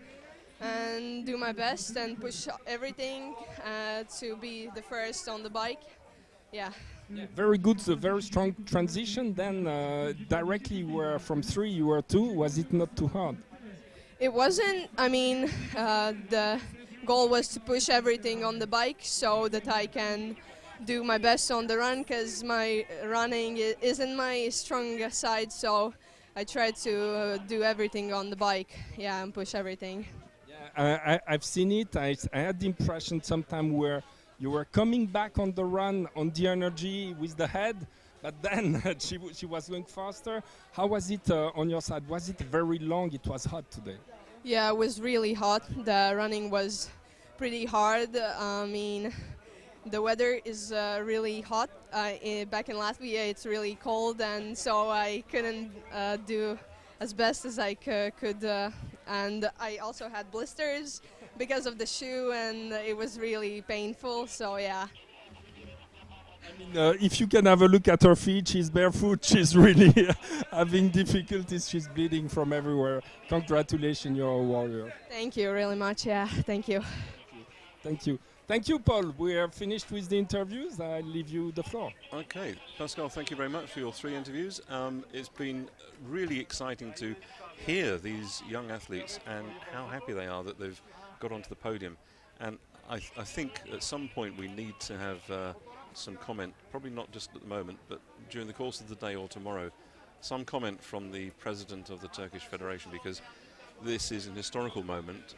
and do my best and push everything to be the first on the bike. Yeah. Very good, a very strong transition. Then directly you were from 3, you were 2. Was it not too hard? It wasn't. I mean, the goal was to push everything on the bike so that I can do my best on the run, because my running isn't my strong side. So I tried to do everything on the bike, yeah, and push everything. Yeah, I've seen it. I had the impression sometime where you were coming back on the run on the energy with the head, but then she was going faster. How was it on your side? Was it very long? It was hot today. Yeah, it was really hot. The running was pretty hard. I mean, the weather is really hot. Back in Latvia, it's really cold, and so I couldn't do as best as I could. And I also had blisters because of the shoe, and it was really painful. So yeah. I mean, if you can have a look at her feet, she's barefoot. She's really having difficulties. She's bleeding from everywhere. Congratulations, you're a warrior. Thank you really much. Yeah, thank you. Thank you. Thank you, Paul. We are finished with the interviews. I'll leave you the floor. Okay, Pascal, thank you very much for your 3 interviews. It's been really exciting to hear these young athletes and how happy they are that they've got onto the podium. And I think at some point we need to have some comment, probably not just at the moment, but during the course of the day or tomorrow, some comment from the president of the Turkish Federation, because this is an historical moment.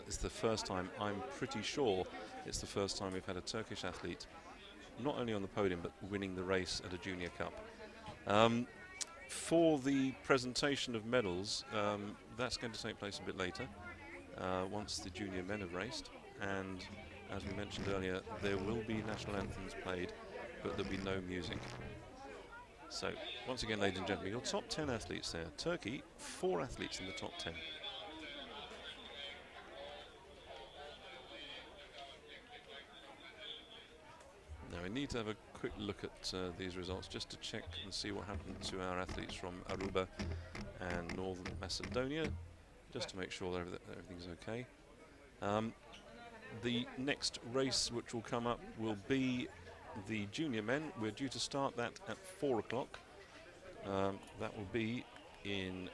It's the first time, I'm pretty sure it's the first time we've had a Turkish athlete not only on the podium but winning the race at a junior cup. For the presentation of medals, that's going to take place a bit later, once the junior men have raced, and as we mentioned earlier, there will be national anthems played, but there'll be no music. So, once again, ladies and gentlemen, your top 10 athletes there. Turkey, 4 athletes in the top 10. Now, we need to have a quick look at these results just to check and see what happened to our athletes from Aruba and Northern Macedonia, just to make sure that everything's okay. The next race which will come up will be the junior men. We're due to start that at 4 o'clock. That will be in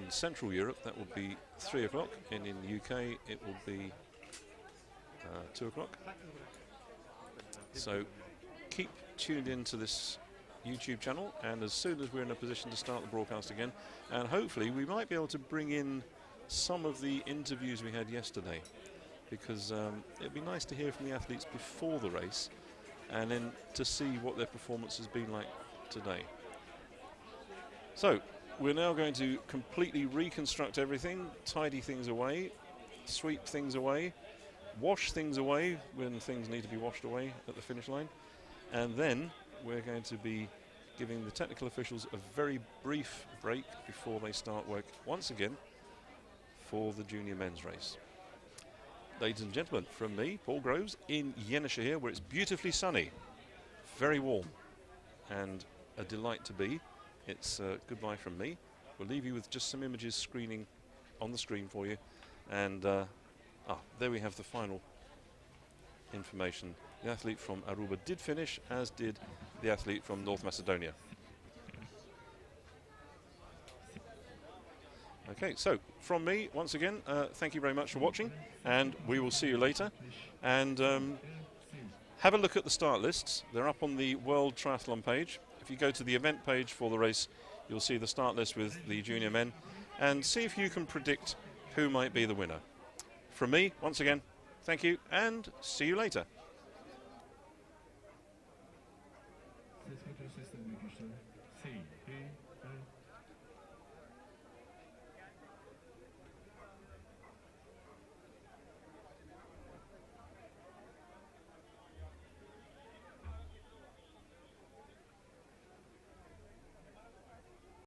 Central Europe. That will be 3 o'clock, and in the UK it will be 2 o'clock. So keep tuned into this YouTube channel, and as soon as we're in a position to start the broadcast again, and hopefully we might be able to bring in some of the interviews we had yesterday, because it'd be nice to hear from the athletes before the race and then to see what their performance has been like today. So we're now going to completely reconstruct everything, tidy things away, sweep things away, wash things away when things need to be washed away at the finish line, And then we're going to be giving the technical officials a very brief break before they start work once again for the junior men's race. Ladies and gentlemen, from me, Paul Groves, in Yenişehir, where it's beautifully sunny, very warm, and a delight to be. It's goodbye from me. We'll leave you with just some images screening on the screen for you. And there we have the final information. The athlete from Aruba did finish, as did the athlete from North Macedonia. Okay, so from me, once again, thank you very much for watching, and we will see you later. And have a look at the start lists. They're up on the World Triathlon page. If you go to the event page for the race, you'll see the start list with the junior men, and see if you can predict who might be the winner. From me, once again, thank you, and see you later.